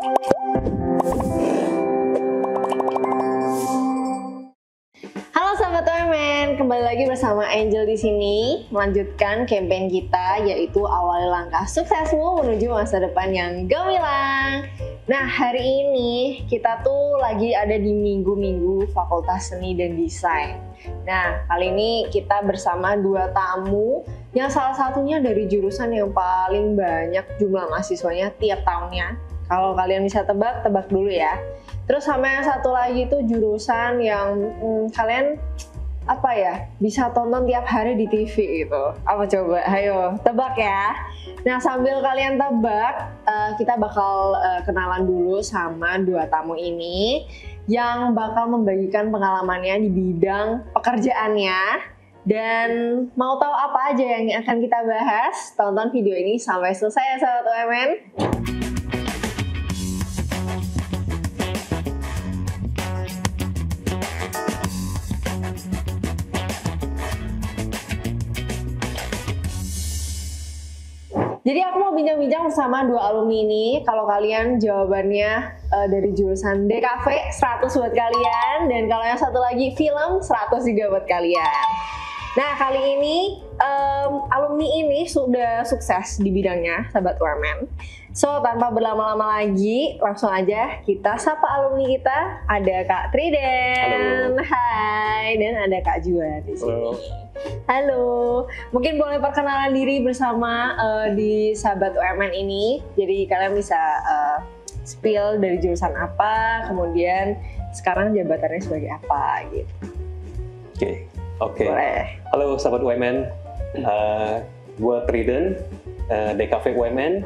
Halo sahabat UMN, kembali lagi bersama Angel di sini, melanjutkan campaign kita yaitu awali langkah suksesmu menuju masa depan yang gemilang. Nah, hari ini kita tuh lagi ada di minggu-minggu Fakultas Seni dan Desain. Nah, kali ini kita bersama dua tamu yang salah satunya dari jurusan yang paling banyak jumlah mahasiswanya tiap tahunnya. Kalau kalian bisa tebak, tebak dulu ya. Terus sama yang satu lagi tuh jurusan yang kalian bisa tonton tiap hari di TV gitu. Apa coba? Ayo tebak ya. Nah, sambil kalian tebak, kita bakal kenalan dulu sama dua tamu ini yang bakal membagikan pengalamannya di bidang pekerjaannya. Dan mau tahu apa aja yang akan kita bahas? Tonton video ini sampai selesai ya sahabat UMN. Jadi aku mau bincang-bincang bersama dua alumni ini. Kalau kalian jawabannya dari jurusan DKV 100 buat kalian, dan kalau yang satu lagi film 100 juga buat kalian. Nah, kali ini alumni ini sudah sukses di bidangnya, sahabat UMN. So, tanpa berlama-lama lagi, langsung aja kita sapa alumni kita. Ada Kak Triden, halo. Hai, dan ada Kak Juan di sini. Halo. Halo, mungkin boleh perkenalan diri bersama di sahabat UMN ini. Jadi kalian bisa spill dari jurusan apa, kemudian sekarang jabatannya sebagai apa gitu. Oke. Boleh. Halo sahabat UMN, gue Triden, DKV UMN,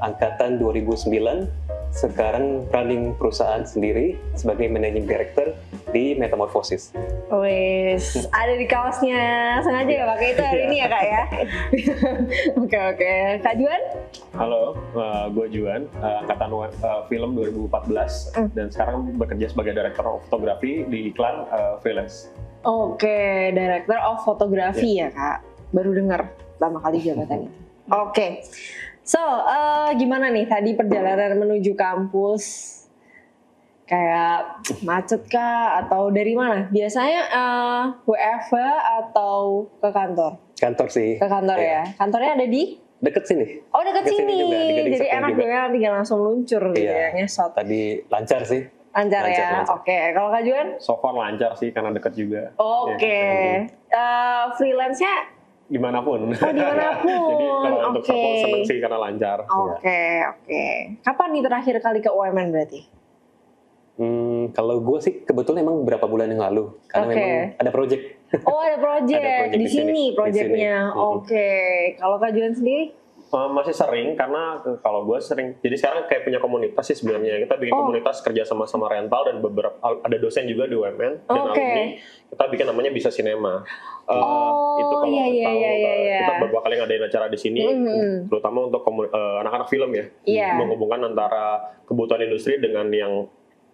angkatan 2009. Sekarang running perusahaan sendiri sebagai managing director di Metamorphosis. Wes, ada di kaosnya. Sengaja nggak pakai itu hari ini ya Kak ya? Oke. Kak Juan? Halo, gue Juan, angkatan film 2014 dan sekarang bekerja sebagai director of fotografi di iklan freelance. Oke, director of fotografi ya Kak. Baru dengar pertama kali jabatan itu. Oke. So, gimana nih tadi perjalanan menuju kampus? Kayak macet kah atau dari mana? Biasanya WFH atau ke kantor? Kantor sih. Ke kantor ya. Kantornya ada di? Deket sini. Oh, deket sini. Juga, jadi enak juga tinggal langsung luncur gitu ya, ngesot. Tadi lancar sih. Lancar ya. Oke. Kalau Kak Juan? So far lancar sih karena deket juga. Oke. Freelance-nya Dimanapun. Oh, dimanapun. Jadi kalau untuk aku Oke. seneng sih karena lancar. Oke. Kapan nih terakhir kali ke UMN berarti? Kalau gue sih kebetulan emang beberapa bulan yang lalu karena memang ada project. Oh, ada project di sini projectnya. Di sini. Oke. Kalau Kak Juan sendiri? Masih sering karena kalau gue sering. Jadi sekarang kayak punya komunitas sih sebenarnya. Kita bikin komunitas kerja sama rental dan beberapa ada dosen juga di UMN dan alumni. Kita bikin namanya Bisa Sinema. Itu kalau kita beberapa kali ngadain acara di sini, terutama untuk anak-anak film ya, menghubungkan antara kebutuhan industri dengan yang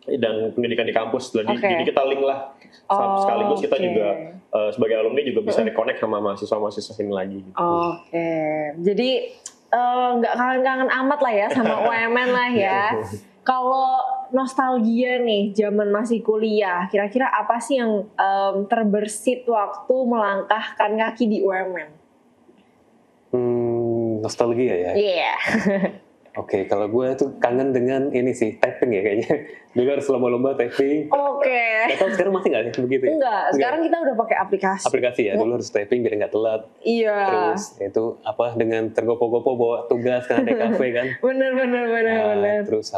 dan pendidikan di kampus. Jadi kita link lah. Sekaligus kita juga sebagai alumni juga bisa reconnect sama mahasiswa-mahasiswa sini lagi. Gitu. Oke. Jadi nggak kangen-kangen amat lah ya sama UMN lah ya. Kalau nostalgia nih, zaman masih kuliah, kira-kira apa sih yang terbersit waktu melangkahkan kaki di UMN? Nostalgia ya? Iya. Oke, kalau gue tuh kangen dengan ini sih, typing ya kayaknya. Dulu harus lomba-lomba typing. Oke. Gak tau sekarang masih nggak sih begitu ya? Enggak, sekarang kita udah pakai aplikasi. Aplikasi ya, dulu harus typing biar nggak telat. Iya. Terus itu dengan tergopo-gopo bawa tugas kan ada kafe kan. Bener. Terus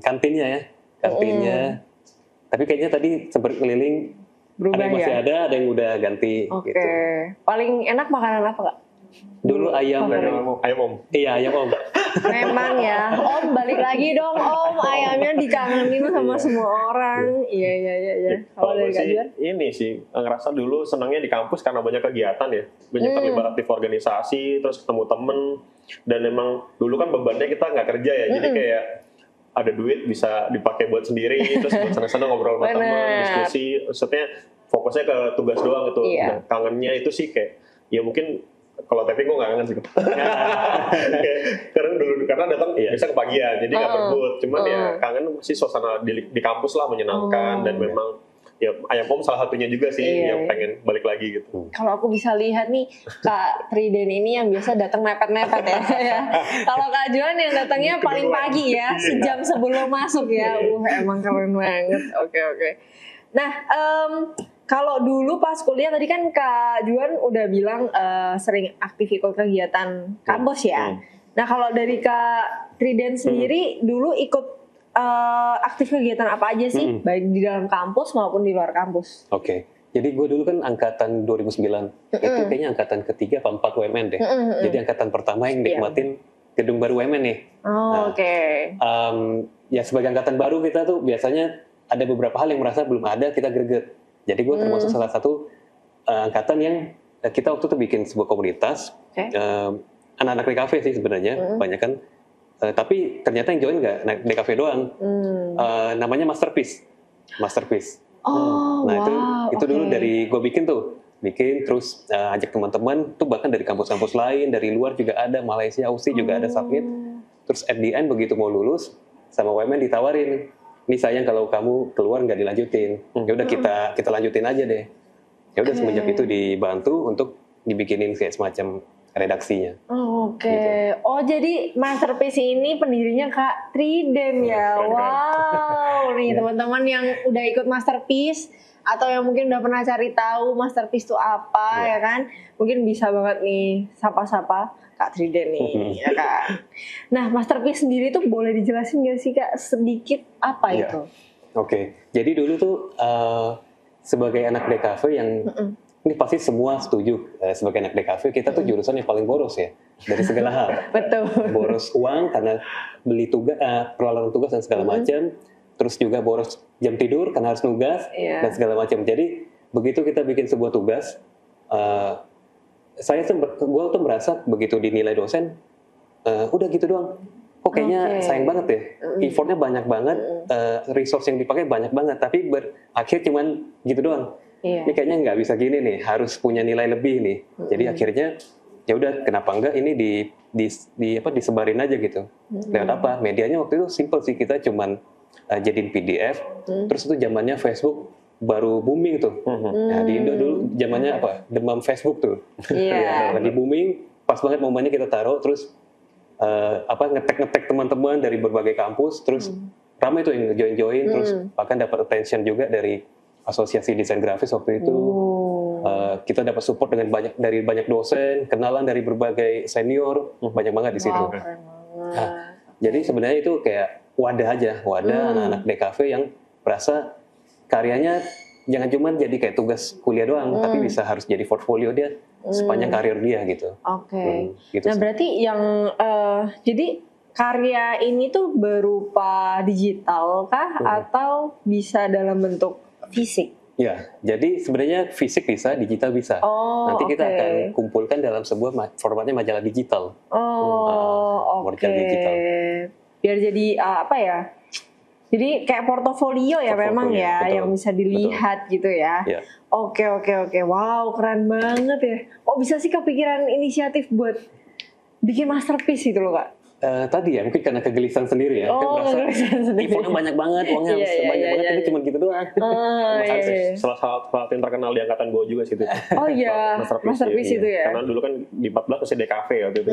kantinnya ya, kantinnya. Tapi kayaknya tadi sempat keliling. Berubah ada yang masih ya? ada yang udah ganti. Oke. Gitu. Paling enak makanan apa Kak? Dulu ayam Om. Iya, ayam om. Memang ya, Om balik lagi dong Om, ayamnya dikangenin sama semua orang. Iya. Kalau dari Kak Juan? Ini sih, ngerasa dulu senangnya di kampus karena banyak kegiatan ya. Banyak terlibat aktif organisasi, terus ketemu temen. Dan emang dulu kan bebannya kita nggak kerja ya, jadi kayak ada duit bisa dipakai buat sendiri, terus buat sana-sana ngobrol sama teman, diskusi. Maksudnya fokusnya ke tugas doang gitu. Nah, kangennya itu sih kayak, ya mungkin Kalau taping gue nggak kangen sih. Karena datang biasa kepagian, jadi nggak berebut. Cuman ya kangen sih suasana di kampus lah, menyenangkan dan memang ya Ayam Pom salah satunya juga sih yang pengen balik lagi gitu. Kalau aku bisa lihat nih Kak Triden ini yang biasa datang mepet-mepet ya. Kalau Kak Juan yang datangnya paling pagi ya, sejam sebelum masuk ya. Emang keren banget. Oke. Nah, kalau dulu pas kuliah tadi kan Kak Juan udah bilang sering aktif ikut kegiatan kampus ya. Nah, kalau dari Kak Triden sendiri dulu ikut aktif kegiatan apa aja sih, baik di dalam kampus maupun di luar kampus? Oke. Jadi gue dulu kan angkatan 2009, itu kayaknya angkatan ketiga apa 4 UMN deh. Jadi angkatan pertama yang nikmatin gedung baru UMN nih. Oke. Ya sebagai angkatan baru kita tuh biasanya ada beberapa hal yang merasa belum ada, kita greget. Jadi gue termasuk salah satu angkatan yang kita waktu itu bikin sebuah komunitas, anak-anak DKV sih sebenarnya, banyak kan. Tapi ternyata yang join nggak DKV doang, namanya Masterpiece. Nah itu dulu dari gue bikin terus ajak teman-teman tuh, bahkan dari kampus-kampus lain, dari luar juga ada, Malaysia, Aussie juga ada submit. Terus at the end begitu mau lulus sama UMN ditawarin, ini sayang kalau kamu keluar nggak dilanjutin. Ya udah kita lanjutin aja deh. Ya udah semenjak itu dibantu untuk dibikinin kayak semacam redaksinya. Oke. Gitu. Oh, jadi Masterpiece ini pendirinya Kak Triden ya. Wow. Nih teman-teman yang udah ikut Masterpiece atau yang mungkin udah pernah cari tahu Masterpiece itu apa ya kan, mungkin bisa banget nih sapa-sapa Kak Triden nih ya Kak. Nah, Masterpiece sendiri tuh boleh dijelasin nggak sih Kak sedikit apa itu? Oke. Jadi dulu tuh sebagai anak DKV yang ini pasti semua setuju, sebagai anak DKV kita tuh jurusan yang paling boros ya dari segala hal. Betul. Boros uang karena beli tugas, peralatan tugas dan segala macam. Terus juga boros jam tidur karena harus nugas dan segala macam. Jadi begitu kita bikin sebuah tugas, gue tuh merasa begitu dinilai dosen, udah gitu doang. Kok kayaknya sayang banget ya, effortnya banyak banget, resource yang dipakai banyak banget, tapi berakhir cuman gitu doang. Ini kayaknya nggak bisa gini nih, harus punya nilai lebih nih. Jadi akhirnya ya udah, kenapa enggak ini disebarin aja gitu. Lewat apa? Medianya waktu itu simple sih, kita cuman jadiin PDF. Terus itu zamannya Facebook baru booming tuh. Nah, di Indo dulu zamannya apa? Demam Facebook tuh. Lagi booming, pas banget momennya kita taruh, terus ngetek teman-teman dari berbagai kampus, terus ramai tuh yang join, terus bahkan dapat attention juga dari Asosiasi Desain Grafis waktu itu. Kita dapat support dari banyak dosen, kenalan dari berbagai senior, banyak banget di situ. Nah, jadi sebenarnya itu kayak wadah anak-anak DKV yang merasa karyanya jangan cuma jadi kayak tugas kuliah doang, tapi harus jadi portfolio dia sepanjang karir dia gitu. Gitu nah, berarti yang jadi karya ini tuh berupa digital kah atau bisa dalam bentuk fisik? Ya, jadi sebenarnya fisik bisa, digital bisa. Nanti kita akan kumpulkan dalam sebuah formatnya majalah digital. Majalah digital. Biar jadi apa ya? Jadi kayak portofolio ya memang ya, betul, yang bisa dilihat gitu ya. Oke. Wow, keren banget ya. Kok bisa sih kepikiran inisiatif buat bikin Masterpiece itu loh Kak? Tadi ya, mungkin karena kegelisahan sendiri ya. Kan merasa effortnya banyak banget, uangnya banyak banget, tapi cuma gitu doang. Salah satu yang terkenal di angkatan gue juga sih itu. Masterpiece itu ya. Karena dulu kan di 14 masih DKV ya waktu itu.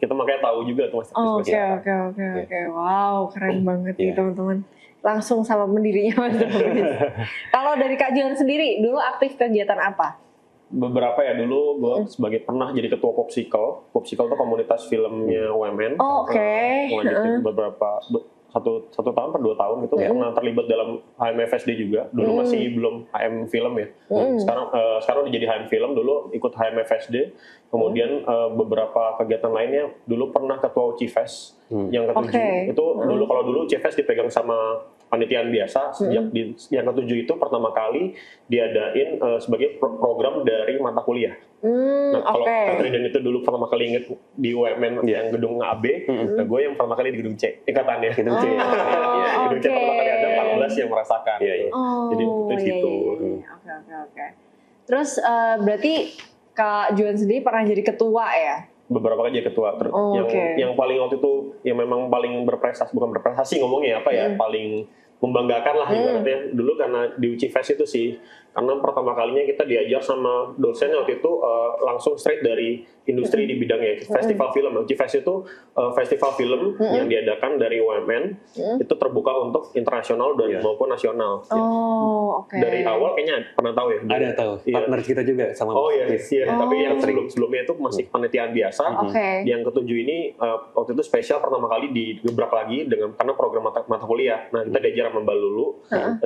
Kita makanya tahu juga tuh Masterpiece. Oke. Wow, keren banget nih teman-teman. Langsung sama pendirinya Masterpiece. Kalau dari Kak Jihan sendiri, dulu aktif kegiatan apa? Beberapa ya, dulu gue sebagai pernah jadi ketua Popsicle. Popsicle itu komunitas filmnya UMN. Lanjutin beberapa satu tahun per 2 tahun itu pernah terlibat dalam HMFSD juga. Dulu masih belum HM Film ya. Sekarang udah jadi HM Film. Dulu ikut HMFSD. Kemudian beberapa kegiatan lainnya. Dulu pernah ketua UCIFES yang ke-7. Itu kalau dulu UCIFES dipegang sama panitiaan biasa. Sejak yang ke-7 itu pertama kali diadain sebagai program dari mata kuliah. Nah, kalau Kak Triden itu dulu pertama kali inget di UMN yang gedung AB, nah gue yang pertama kali di gedung C, ikatannya. Gedung C. Gedung C pertama kali ada 14 yang merasakan. Jadi itu di situ. Oke. Terus berarti Kak Juan sendiri pernah jadi ketua ya? Beberapa kali jadi ketua. Yang paling waktu itu yang memang paling berprestasi, bukan berprestasi ngomongnya apa ya, paling membanggakan lah ibaratnya dulu karena di UCI Fest itu sih, karena pertama kalinya kita diajar sama dosen waktu itu langsung straight dari industri di bidangnya, festival film. UCI Fest itu festival film yang diadakan dari UMN, itu terbuka untuk internasional dan maupun nasional. Dari awal kayaknya pernah tahu ya? Ada tahu, partner kita juga sama. Tapi yang sebelumnya itu masih penelitian biasa. Yang ketujuh ini waktu itu spesial pertama kali digebrak lagi karena program mata kuliah. Nah, kita diajar sama Mbak Lulu,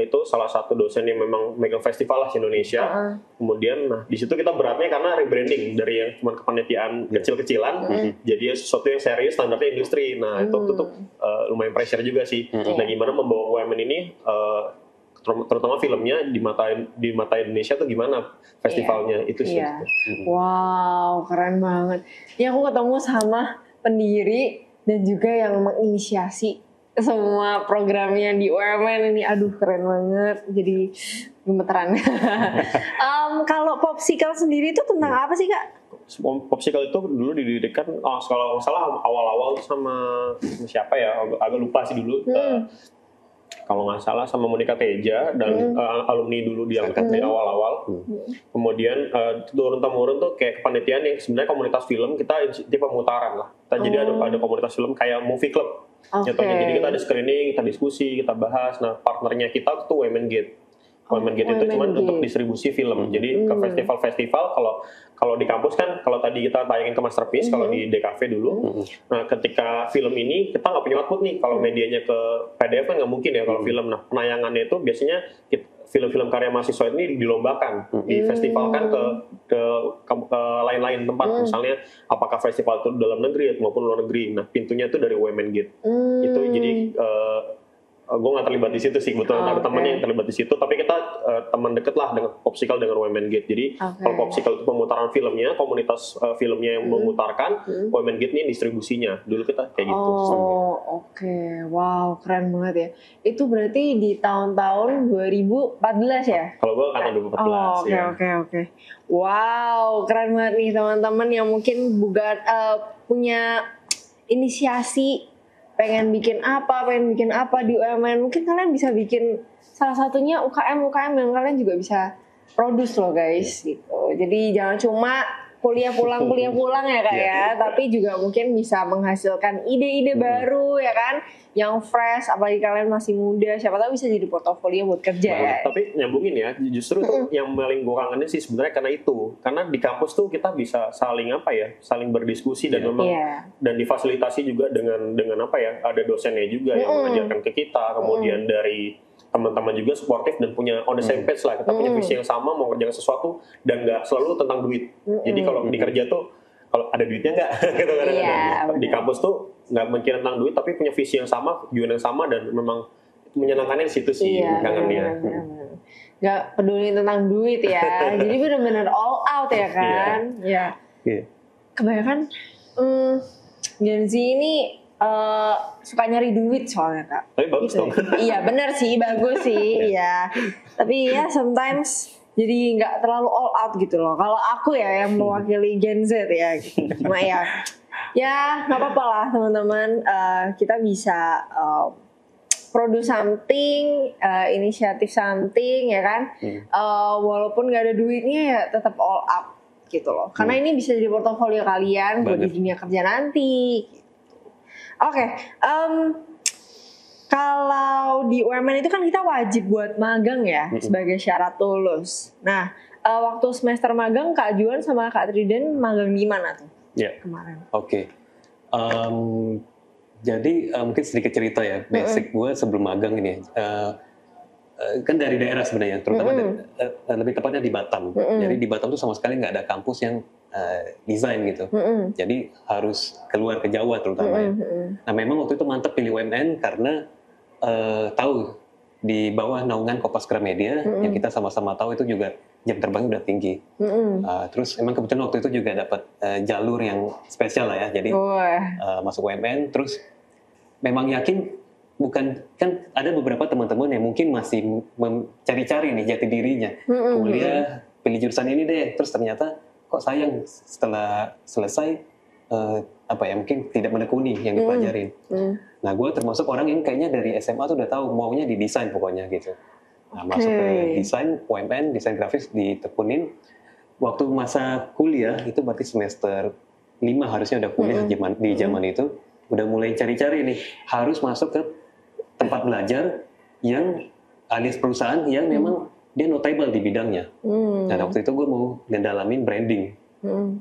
itu salah satu dosen yang memang megang festival lah di Indonesia. Kemudian, nah di situ kita beratnya karena rebranding dari yang cuma kepanitiaan kecil-kecilan, jadi sesuatu yang serius standarnya industri. Nah itu lumayan pressure juga sih. Nah gimana membawa UMN ini, terutama filmnya di mata Indonesia tuh gimana festivalnya itu sih. Wow, keren banget. Ini aku ketemu sama pendiri dan juga yang menginisiasi semua programnya di UMN ini. Aduh keren banget, jadi gemeteran. Kalau Popsicle sendiri itu tentang apa sih Kak? Popsicle itu dulu didirikan, kalau nggak salah awal-awal sama siapa ya, agak lupa sih dulu. Kalau nggak salah sama Monica Teja dan alumni dulu di awal-awal. Kemudian turun-temurun tuh kayak kepanitiaan yang sebenarnya komunitas film, kita inisiatif pemutaran lah. Jadi ada komunitas film kayak movie club. Jadi kita ada screening, kita diskusi, kita bahas. Nah partnernya kita tuh Women Gate. Women Gate itu cuma untuk distribusi film. Jadi ke festival-festival, kalau di kampus kan, kalau tadi kita tayangin ke Masterpiece, kalau di DKV dulu. Nah ketika film ini, kita nggak punya output nih. Kalau medianya ke PDF kan nggak mungkin ya kalau film. Nah penayangannya itu biasanya film-film karya mahasiswa ini dilombakan, difestivalkan ke lain-lain tempat. Misalnya apakah festival itu dalam negeri maupun luar negeri. Nah pintunya itu dari Women Gate. Itu jadi gue nggak terlibat di situ sih, kebetulan ada temannya yang terlibat di situ, tapi kita teman deket lah dengan Popsicle dengan Women Gate. Jadi kalau Popsicle itu pemutaran filmnya, komunitas filmnya yang memutarkan, Women Gate ini distribusinya. Dulu kita kayak gitu. Wow, keren banget ya. Itu berarti di tahun-tahun 2014 ya? Kalau gue kan 2014. Oke. Wow, keren banget nih teman-teman yang mungkin punya inisiasi pengen bikin apa di UMN. Mungkin kalian bisa bikin salah satunya UKM yang kalian juga bisa produce loh guys gitu. Jadi jangan cuma kuliah pulang ya Kak ya, tapi juga mungkin bisa menghasilkan ide-ide baru ya kan, yang fresh, apalagi kalian masih muda, siapa tahu bisa jadi portofolio buat kerja ya. Tapi nyambungin ya, justru tuh yang paling gue kangenin sih sebenarnya karena di kampus tuh kita bisa saling berdiskusi dan memang dan difasilitasi juga dengan ada dosennya juga yang mengajarkan ke kita, kemudian dari teman-teman juga suportif dan punya on the same page lah, kita punya visi yang sama mau kerjakan sesuatu dan nggak selalu tentang duit. Jadi kalau di kerja tuh kalau ada duitnya nggak gitu kan. Di kampus tuh nggak mikirin tentang duit tapi punya visi yang sama, tujuan yang sama, dan memang menyenangkannya di situ sih kangennya. Nggak peduli tentang duit ya. Jadi benar-benar all out ya kan. Kebanyakan Gen Z ini suka nyari duit soalnya Kak. Tapi bagus dong. Iya benar sih, bagus sih. Iya. Tapi ya sometimes jadi nggak terlalu all out gitu loh. Kalau aku ya yang mewakili Gen Z ya. Gitu. Cuma ya nggak apa-apa lah teman-teman. Kita bisa produce something, inisiatif something ya kan. Walaupun nggak ada duitnya ya tetap all out gitu loh. Karena ini bisa jadi portofolio kalian buat di dunia kerja nanti. Kalau di UMN itu kan kita wajib buat magang ya sebagai syarat lulus. Nah, waktu semester magang Kak Juan sama Kak Triden magang di mana tuh kemarin? Jadi mungkin sedikit cerita ya, basic gue sebelum magang ini. Kan dari daerah sebenarnya, terutama lebih tepatnya di Batam. Jadi di Batam tuh sama sekali nggak ada kampus yang desain gitu. Jadi harus keluar ke Jawa terutama ya. Nah memang waktu itu mantep pilih UMN karena tahu di bawah naungan Kompas Gramedia yang kita sama-sama tahu itu juga jam terbangnya udah tinggi. Terus emang kebetulan waktu itu juga dapat jalur yang spesial lah ya. Jadi masuk UMN, terus memang yakin bukan, kan ada beberapa teman-teman yang mungkin masih mencari-cari nih jati dirinya. Kuliah pilih jurusan ini deh, terus ternyata kok sayang setelah selesai mungkin tidak menekuni yang dipelajarin. Nah, gue termasuk orang yang kayaknya dari SMA tuh udah tahu maunya di desain pokoknya gitu. Nah, masuk ke desain, UMN, desain grafis ditekunin. Waktu masa kuliah itu berarti semester 5 harusnya udah kuliah di zaman itu, udah mulai cari-cari nih, harus masuk ke tempat belajar yang alias perusahaan yang memang dia notable di bidangnya. Dan waktu itu gue mau ngedalamin branding.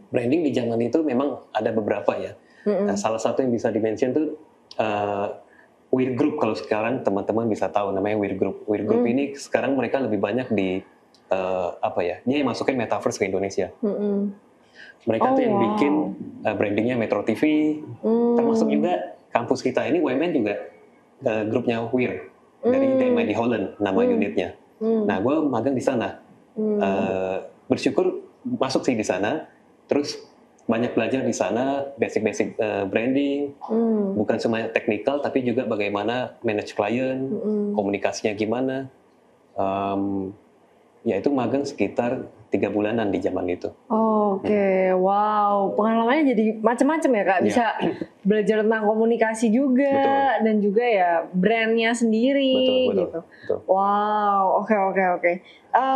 Branding di zaman itu memang ada beberapa ya. Nah, salah satu yang bisa dimention tuh Weir Group, kalau sekarang teman-teman bisa tahu namanya Weir Group. Weir Group ini sekarang mereka lebih banyak di dia yang masukin metaverse ke Indonesia. Mereka tuh yang bikin brandingnya Metro TV, termasuk juga kampus kita ini UMN juga grupnya Weir dari DMI di Holland nama unitnya. Nah, gue magang di sana, bersyukur masuk sih di sana, terus banyak belajar di sana basic-basic branding, bukan cuma teknikal tapi juga bagaimana manage klien, komunikasinya gimana. Ya itu magang sekitar 3 bulanan di zaman itu. Oke, wow, pengalamannya jadi macam-macam ya Kak, bisa belajar tentang komunikasi juga. Betul. Dan juga ya brandnya sendiri. Betul. Wow, oke.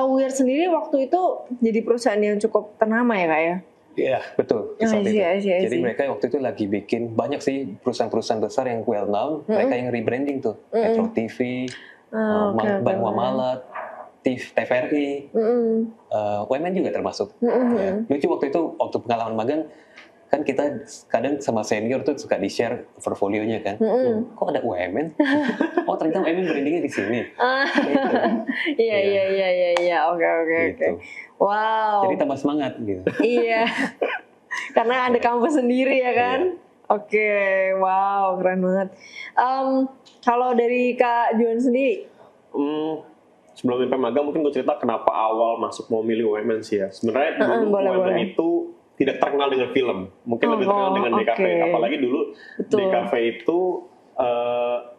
Weir sendiri waktu itu jadi perusahaan yang cukup ternama ya Kak ya? Iya, betul. Jadi mereka waktu itu lagi bikin banyak sih perusahaan-perusahaan besar yang well known, mereka yang rebranding tuh, Metro TV, Bank Muamalat, TVRI, UMN juga termasuk. Ya. Lucu waktu itu, waktu pengalaman magang, kan kita kadang sama senior tuh suka di-share portfolionya kan. Kok ada UMN? Oh ternyata UMN brandingnya di sini. Iya. Oke. Wow. Jadi tambah semangat gitu. Iya. Karena ada kampus sendiri ya kan. Oke, wow, keren banget. Kalau dari Kak Juan sendiri? Sebelum sampai magang mungkin gue cerita kenapa awal masuk mau milih UMN sih ya. Sebenarnya dulu UMN itu tidak terkenal dengan film, mungkin lebih terkenal dengan DKV. Apalagi dulu DKV itu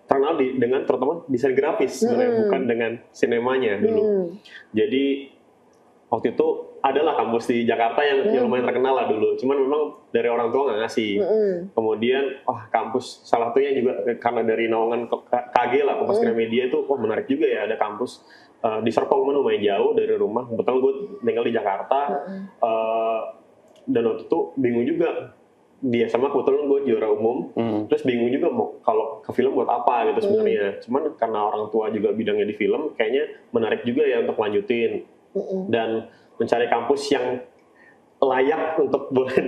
terkenal dengan terutama desain grafis sebenarnya, bukan dengan sinemanya dulu. Jadi waktu itu adalah kampus di Jakarta yang lumayan terkenal lah dulu. Cuman memang dari orang tua nggak ngasih. Kemudian kampus salah satunya juga karena dari naungan KG lah, Kompas Gramedia itu menarik juga ya ada kampus di Serpong, lumayan jauh dari rumah. Kebetulan gue tinggal di Jakarta. Dan waktu itu bingung juga, di SMA kebetulan gue juara umum, terus bingung juga mau kalau ke film buat apa gitu sebenarnya. Cuman karena orang tua juga bidangnya di film, kayaknya menarik juga ya untuk lanjutin dan mencari kampus yang layak untuk boleh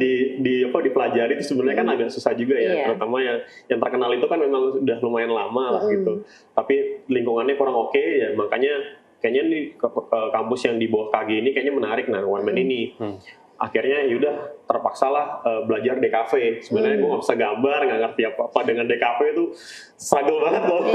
dipelajari itu sebenarnya kan agak susah juga ya, terutama yang terkenal itu kan memang udah lumayan lama lah gitu. Tapi lingkungannya kurang oke ya, makanya kayaknya nih kampus yang di bawah KG ini kayaknya menarik, nah UMN ini. Akhirnya yaudah terpaksa lah belajar DKV. Sebenarnya gue nggak bisa gambar, nggak ngerti apa-apa dengan DKV itu struggle banget loh.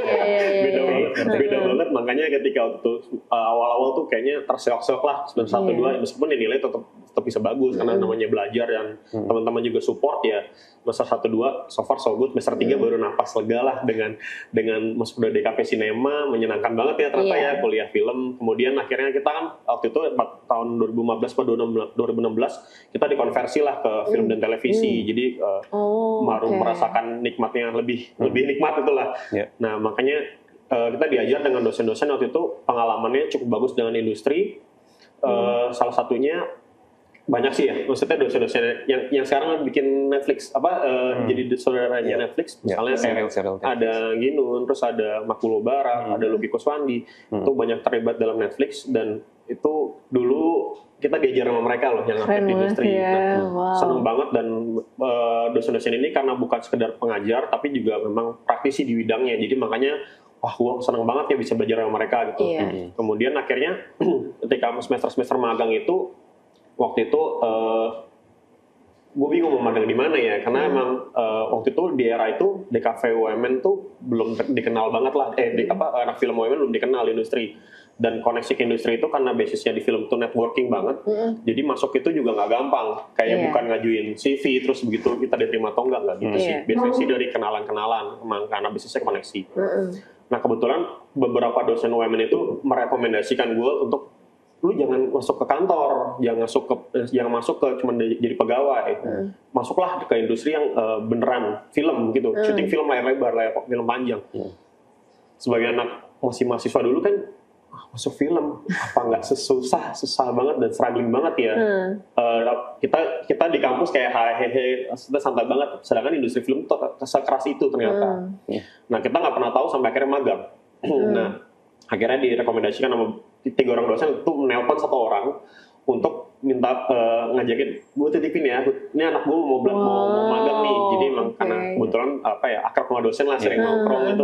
Beda banget. Makanya ketika waktu awal-awal tuh kayaknya terseok-seok lah semester 1-2, meskipun nilai tetap bisa bagus karena namanya belajar dan teman-teman juga support ya. Semester 1-2 so far so good. Semester 3 baru napas lega lah dengan masuk ke DKV Sinema, menyenangkan banget ya ternyata ya kuliah film. Kemudian akhirnya kita kan waktu itu tahun 2015 atau 2016 kita dikonversi lah ke film dan televisi. Jadi baru merasakan nikmatnya lebih nikmat itulah. Nah makanya kita diajar dengan dosen-dosen waktu itu pengalamannya cukup bagus dengan industri. Salah satunya banyak sih ya, maksudnya dosen-dosen yang sekarang bikin Netflix jadi saudaranya Netflix, misalnya kayak ada Ginun, terus ada Makulo Barat, ada Lucky Kuswandi, itu banyak terlibat dalam Netflix. Dan itu dulu kita diajar sama mereka loh yang aktif di industri. Seneng banget. Dan dosen-dosen ini karena bukan sekedar pengajar tapi juga memang praktisi di bidangnya, jadi makanya gue seneng banget ya bisa belajar sama mereka gitu. Kemudian akhirnya ketika semester magang itu, waktu itu gue bingung mau magang di mana ya, karena emang waktu itu di era itu DKV UMN tuh belum dikenal banget lah, anak film UMN belum dikenal industri, dan koneksi ke industri itu karena basisnya di film tuh networking banget, jadi masuk itu juga nggak gampang, kayak bukan ngajuin CV terus begitu kita diterima atau enggak gitu sih, biasanya sih dari kenalan-kenalan, emang karena basisnya koneksi. Nah kebetulan beberapa dosen UMN itu merekomendasikan gue untuk lu jangan masuk ke kantor, jangan masuk ke cuma jadi pegawai. Masuklah ke industri yang beneran film gitu, syuting film layar lebar, film panjang. Sebagai anak masih mahasiswa dulu kan, masuk film apa nggak susah banget dan struggling banget ya. Kita di kampus kayak hehehe santai banget, sedangkan industri film tuh sekeras itu ternyata. Nah kita nggak pernah tahu sampai akhirnya magang. Nah akhirnya direkomendasikan sama 3 orang dosen itu menelpon 1 orang untuk minta ngajakin gue titipin ya, ini anak gue mau magang nih. Jadi emang karena kebetulan akrab sama dosen lah, sering nongkrong gitu.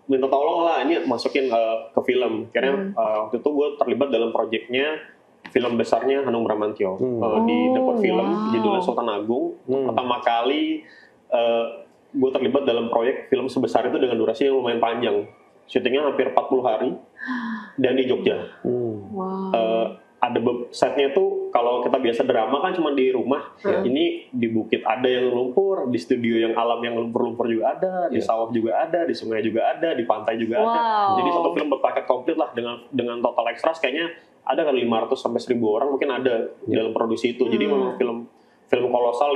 Minta tolong lah ini masukin ke film. Karena waktu itu gue terlibat dalam proyeknya film besarnya Hanung Bramantyo di Depot Film, judulnya Sultan Agung. Pertama kali gue terlibat dalam proyek film sebesar itu dengan durasi yang lumayan panjang. Syutingnya hampir 40 hari dan di Jogja. Ada setnya tuh kalau kita biasa drama kan cuma di rumah, ini di bukit ada yang lumpur, di studio yang alam yang lumpur-lumpur juga ada, di sawah juga ada, di sungai juga ada, di pantai juga ada. Jadi satu film berpaket komplit lah dengan total extras kayaknya ada kan 500 sampai 1000 orang mungkin ada dalam produksi itu. Jadi memang film kolosal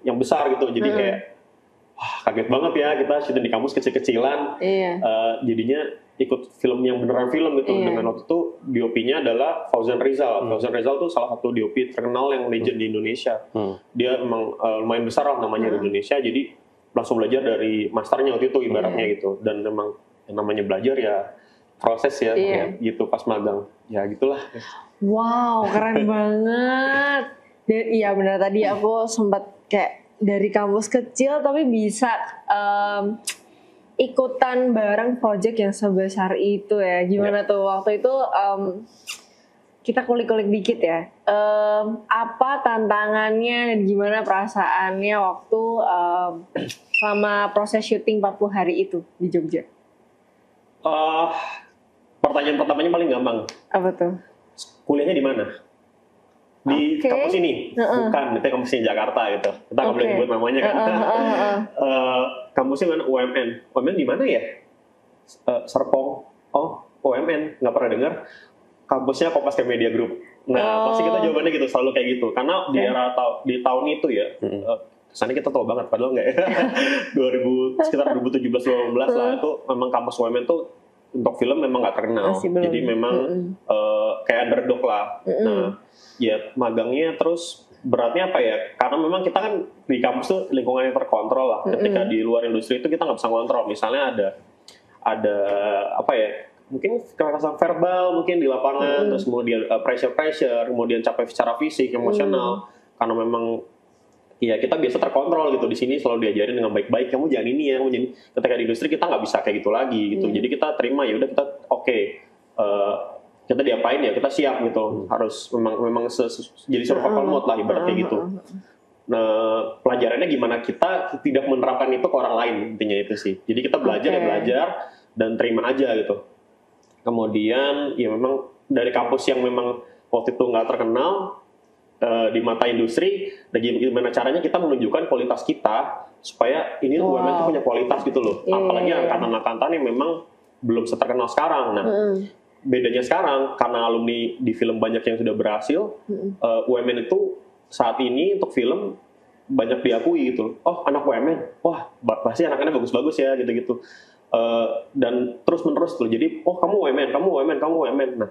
yang besar gitu. Jadi kayak kaget banget ya kita syuting di kampus kecil-kecilan. Jadinya ikut film yang beneran film gitu. Dengan waktu itu DOP-nya adalah Fauzan Rizal. Fauzan Rizal tuh salah satu DOP terkenal yang legend di Indonesia. Dia emang lumayan besar lah namanya di Indonesia. Jadi langsung belajar dari masternya waktu itu ibaratnya gitu. Dan memang yang namanya belajar ya proses ya gitu pas magang. Ya gitulah. Wow, keren banget. Dan iya benar tadi aku sempat kayak dari kampus kecil tapi bisa ikutan bareng project yang sebesar itu ya. Gimana tuh waktu itu kita kulik-kulik dikit ya. Apa tantangannya dan gimana perasaannya waktu selama proses syuting 40 hari itu di Jogja? Pertanyaan pertamanya paling gampang. Apa tuh? Kuliahnya di mana? Di kampus ini? Bukan, itu kampusnya Jakarta gitu. Kita nggak boleh sebut namanya kan. Kampusnya mana? UMN. UMN di mana ya? Serpong. Oh, UMN. Nggak pernah dengar. Kampusnya Kompas Media Group. Nah, pasti kita jawabannya gitu, selalu kayak gitu. Karena di era di tahun itu ya, kesannya kita tahu banget, padahal nggak ya. Sekitar 2017-2018 lah, itu memang kampus UMN tuh untuk film memang nggak terkenal. Jadi memang kayak underdog lah. Nah, ya magangnya terus beratnya apa ya? Karena memang kita kan di kampus tuh lingkungan yang terkontrol lah. Ketika di luar industri itu kita nggak bisa kontrol. Misalnya ada apa ya? Mungkin kekerasan verbal mungkin di lapangan, terus kemudian pressure, kemudian capek secara fisik, emosional. Karena memang ya kita biasa terkontrol gitu, di sini selalu diajarin dengan baik-baik, kamu jangan ini ya, kamu jangan. Ketika di industri kita nggak bisa kayak gitu lagi gitu. Jadi kita terima ya udah kita kita diapain ya kita siap gitu. Harus memang jadi survival mode lah ibaratnya gitu. Nah, pelajarannya gimana kita tidak menerapkan itu ke orang lain, intinya itu sih. Jadi kita belajar dan terima aja gitu. Kemudian ya memang dari kampus yang memang waktu itu nggak terkenal di mata industri, dan gimana caranya kita menunjukkan kualitas kita supaya ini UMN itu punya kualitas gitu loh. Apalagi angkatan-angkatan yang memang belum seterkenal sekarang. Nah, bedanya sekarang karena alumni di film banyak yang sudah berhasil, UMN itu saat ini untuk film banyak diakui gitu. Oh, anak UMN, wah pasti anak-anaknya bagus-bagus ya gitu-gitu. Dan terus-menerus tuh. Jadi, oh kamu UMN. Nah,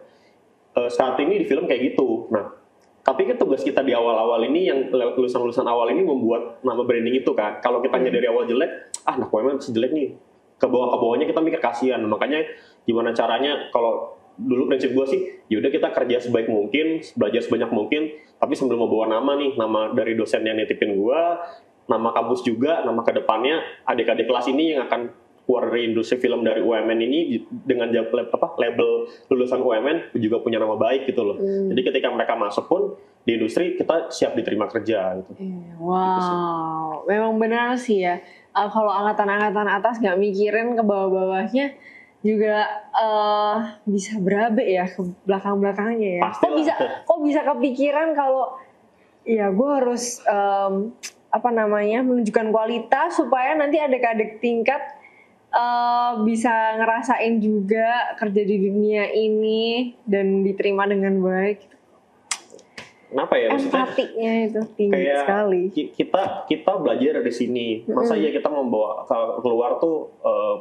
saat ini di film kayak gitu. Nah, tapi kan tugas kita di awal-awal ini yang lulusan-lulusan awal ini membuat nama branding itu kan. Kalau kita dari awal jelek, anak UMN masih jelek nih. Ke bawahnya kita mikir kasihan. Makanya gimana caranya kalau dulu prinsip gue sih, yaudah kita kerja sebaik mungkin, belajar sebanyak mungkin, tapi sambil membawa nama nih, nama dari dosen yang nitipin gue, nama kampus juga, nama kedepannya adik-adik kelas ini yang akan keluar dari industri film dari UMN ini dengan label lulusan UMN juga punya nama baik gitu loh. Jadi ketika mereka masuk pun di industri kita siap diterima kerja gitu. Wow, memang benar sih ya. Kalau angkatan-angkatan atas nggak mikirin ke bawah-bawahnya juga bisa berabe ya ke belakang-belakangnya ya. Kok bisa kepikiran kalau ya gue harus menunjukkan kualitas supaya nanti adik-adik tingkat bisa ngerasain juga kerja di dunia ini dan diterima dengan baik. Kenapa ya maksudnya? Empatinya itu tinggi kayak sekali. Kita belajar dari sini. Masa iya kita membawa keluar tuh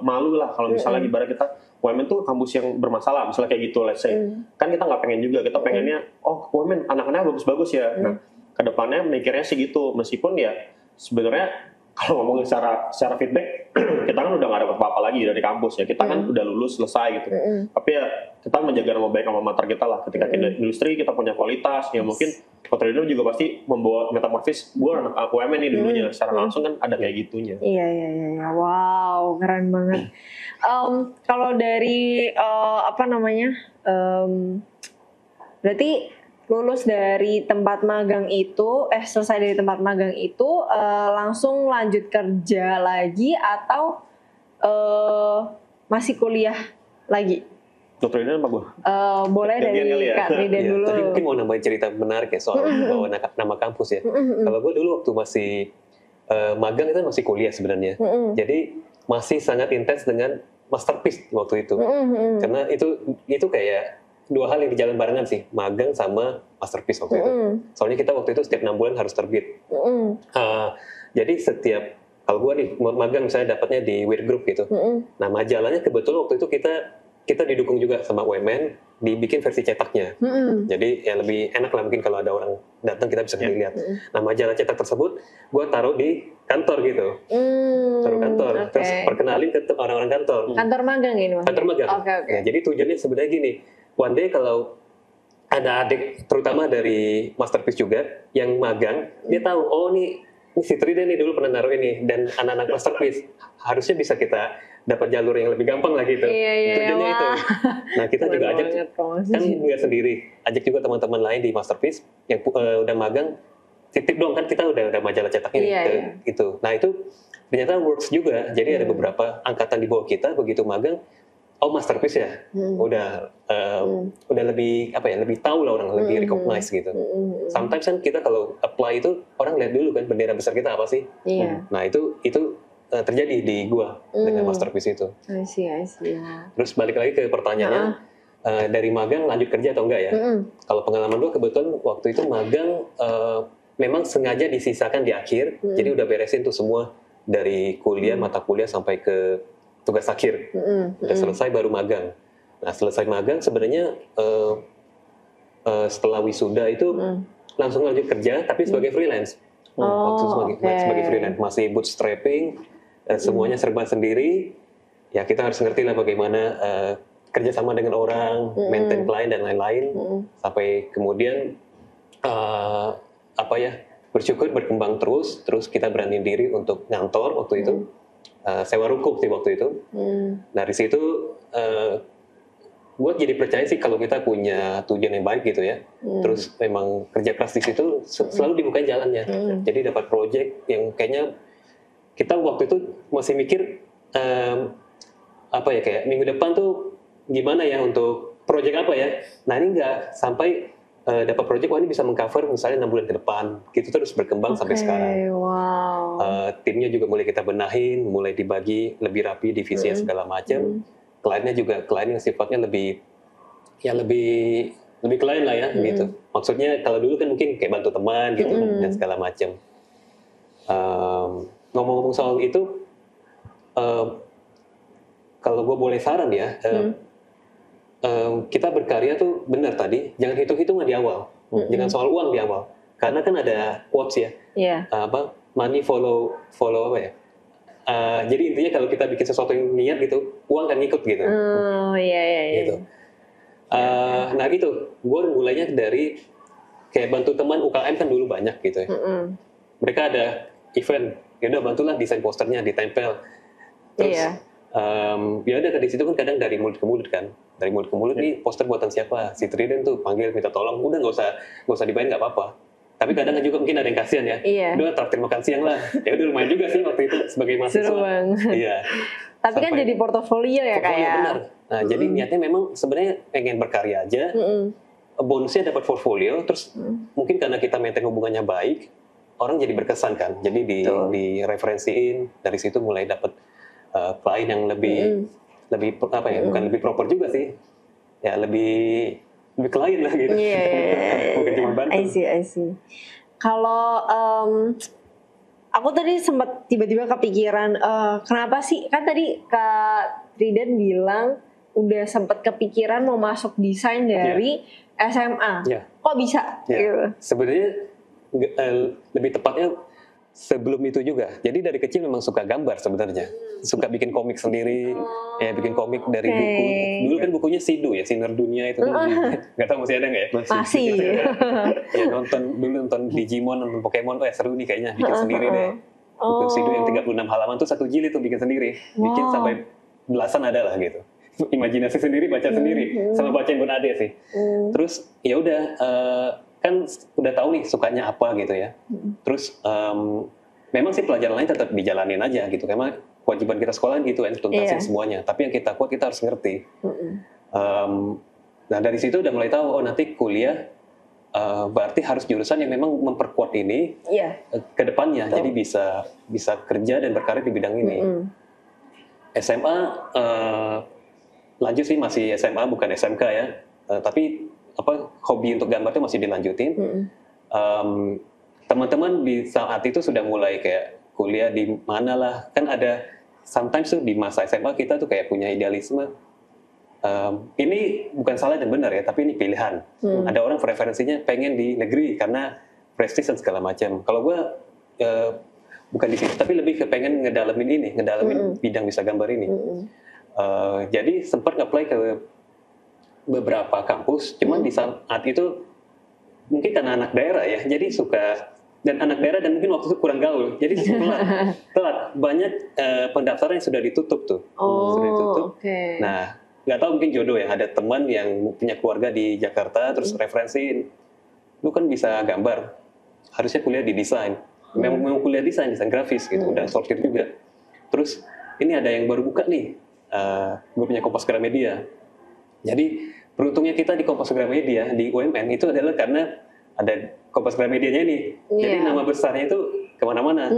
malu lah kalau misalnya ibarat kita UMN tuh kampus yang bermasalah, misalnya kayak gitu, let's say. Kan kita nggak pengen juga, kita pengennya, oh UMN anak-anaknya bagus-bagus ya. Nah, kedepannya mikirnya sih gitu, meskipun ya sebenarnya kalau ngomongin secara feedback, kita kan udah nggak dapat apa-apa lagi dari kampus ya. Kita kan udah lulus selesai gitu. Tapi ya kita menjaga nama baik sama mater kita lah. Ketika kita industri kita punya kualitas, ya mungkin Cotrino juga pasti membawa metamorfis. Gue anak UMN nih dulunya, secara langsung kan ada kayak gitunya. Iya. Wow, keren banget. Kalau dari berarti lulus dari tempat magang itu, selesai dari tempat magang itu, langsung lanjut kerja lagi atau masih kuliah lagi? Dokter Riden apa gue? Boleh dari Kak Riden dulu. Tadi mungkin mau nambahin cerita menarik ya soal bawa nama kampus ya. Kalau gue dulu waktu masih magang itu masih kuliah sebenarnya. Jadi masih sangat intens dengan masterpiece waktu itu. Karena itu kayak dua hal yang dijalan barengan sih, magang sama masterpiece waktu itu. Soalnya kita waktu itu setiap 6 bulan harus terbit. Jadi setiap, kalau gue nih magang misalnya dapatnya di Weird Group gitu. Nah majalahnya kebetulan waktu itu kita didukung juga sama UMN, dibikin versi cetaknya. Jadi ya lebih enak lah mungkin kalau ada orang datang kita bisa lihat. Nah majalah cetak tersebut gue taruh di kantor gitu. Taruh kantor, terus perkenalin ke orang-orang kantor. Kantor magang ini maksudnya? Kantor magang. Okay. Ya, jadi tujuannya sebenarnya gini, one day kalau ada adik, terutama dari masterpiece juga, yang magang, dia tahu, oh ini si Triden nih dulu pernah naruh ini, dan anak-anak masterpiece, harusnya bisa kita dapat jalur yang lebih gampang lah gitu. Tujuannya itu. Nah kita juga ajak, kan nggak sendiri, ajak juga teman-teman lain di masterpiece, yang udah magang, titip dong, kan kita udah majalah cetak ini. Gitu. Nah itu ternyata works juga, jadi ada beberapa angkatan di bawah kita, begitu magang, oh masterpiece ya, udah lebih lebih tahu lah orang, lebih recognize gitu. Sometimes kan kita kalau apply itu orang lihat dulu kan bendera besar kita apa sih. Nah itu terjadi di gua dengan masterpiece itu. I see. Terus balik lagi ke pertanyaannya, dari magang lanjut kerja atau enggak ya? Kalau pengalaman gua kebetulan waktu itu magang memang sengaja disisakan di akhir, jadi udah beresin tuh semua dari kuliah, mata kuliah sampai ke tugas akhir. Udah selesai baru magang. Nah selesai magang sebenarnya setelah wisuda itu langsung lanjut kerja tapi sebagai freelance. Waktu sebagai freelance masih bootstrapping, semuanya serba sendiri. Ya kita harus ngerti lah bagaimana kerjasama dengan orang, maintain klien dan lain-lain. Sampai kemudian bersyukur berkembang terus kita berani diri untuk ngantor waktu itu. Sewa ruko sih waktu itu. Dari situ gue jadi percaya sih kalau kita punya tujuan yang baik gitu ya. Terus memang kerja keras di situ selalu dibukain jalannya. Jadi dapat project yang kayaknya kita waktu itu masih mikir kayak minggu depan tuh gimana ya untuk project apa ya. Nah ini enggak sampai dapat project, ini bisa mengcover misalnya 6 bulan ke depan, gitu terus berkembang sampai sekarang. Wow. Timnya juga mulai kita benahin, mulai dibagi lebih rapi divisinya segala macam. Kliennya juga klien yang sifatnya lebih klien lah ya, gitu. Maksudnya kalau dulu kan mungkin kayak bantu teman gitu dan segala macam. Ngomong-ngomong soal itu, kalau gue boleh saran ya. Kita berkarya tuh benar tadi, jangan hitung-hitungan di awal, jangan soal uang di awal, karena kan ada quotes ya, money follow apa ya, jadi intinya kalau kita bikin sesuatu yang niat gitu, uang kan ngikut gitu. Gitu. Nah gitu, gue mulainya dari kayak bantu teman UKM kan dulu banyak gitu ya, mereka ada event, ya udah bantulah desain posternya ditempel, terus ya udah dari situ kan kadang dari mulut ke mulut kan. Dari mulut ke mulut nih poster buatan siapa, si Triden tuh panggil minta tolong, udah nggak usah dibayar nggak apa-apa. Tapi kadang juga mungkin ada yang kasihan ya, udah traktir makan siang lah, ya udah lumayan juga sih waktu itu sebagai mahasiswa. Iya. Tapi kan jadi portofolio ya kayak. Benar. Nah jadi niatnya memang sebenarnya pengen berkarya aja, bonusnya dapat portfolio, terus mungkin karena kita maintain hubungannya baik, orang jadi berkesan kan, jadi direferensiin, dari situ mulai dapat klien yang lebih apa ya, bukan lebih proper juga sih, ya lebih klien lah gitu. Bukan cuma bantu. I see. Kalau aku tadi sempat tiba-tiba kepikiran, kenapa sih, kan tadi Kak Tridan bilang udah sempat kepikiran mau masuk desain dari SMA. Kok bisa? Gitu. Sebenarnya lebih tepatnya sebelum itu juga. Jadi dari kecil memang suka gambar sebenarnya. Suka bikin komik sendiri, bikin komik dari buku. Dulu kan bukunya Sidu ya, Sinar Dunia itu. Nggak tahu masih ada nggak ya? Masih. Ya nonton Digimon, nonton Pokemon, seru nih kayaknya, bikin sendiri deh. Buku Sidu yang 36 halaman tuh 1 jilid tuh bikin sendiri. Bikin sampai belasan ada lah gitu. Imajinasi sendiri, baca sendiri, sama bacain buat adek sih. Terus ya udah, kan udah tahu nih sukanya apa gitu ya. Terus memang sih pelajaran lain tetap dijalanin aja gitu, karena kewajiban kita sekolah gitu kan, tuntasin semuanya. Tapi yang kita kuat kita harus ngerti. Nah dari situ udah mulai tahu, nanti kuliah berarti harus jurusan yang memang memperkuat ini ke depannya. Jadi bisa kerja dan berkarir di bidang ini. SMA lanjut sih, masih SMA bukan SMK ya. Tapi hobi untuk gambar itu masih dilanjutin. Teman-teman di saat itu sudah mulai kayak kuliah di mana lah, kan ada sometimes tuh di masa SMA kita tuh kayak punya idealisme. Ini bukan salah dan benar ya, tapi ini pilihan. Ada orang preferensinya pengen di negeri karena prestis dan segala macam. Kalau gue bukan di situ, tapi lebih ke pengen ngedalamin bidang bisa gambar ini. Jadi sempat nge-apply ke beberapa kampus, cuman di saat itu mungkin karena anak daerah ya, jadi suka, dan anak daerah dan mungkin waktu itu kurang gaul, jadi telat banyak pendaftaran yang sudah ditutup tuh. Sudah ditutup. Nah nggak tahu, mungkin jodoh ya, ada teman yang punya keluarga di Jakarta, terus referensiin, lu kan bisa gambar, harusnya kuliah di desain. Memang kuliah desain grafis gitu, udah sortir juga. Terus ini ada yang baru buka nih, gue punya Kompas Gramedia. Jadi beruntungnya kita di Kompas Gramedia di UMN itu adalah karena ada Kompas Gramedianya ini. Jadi nama besarnya itu kemana-mana.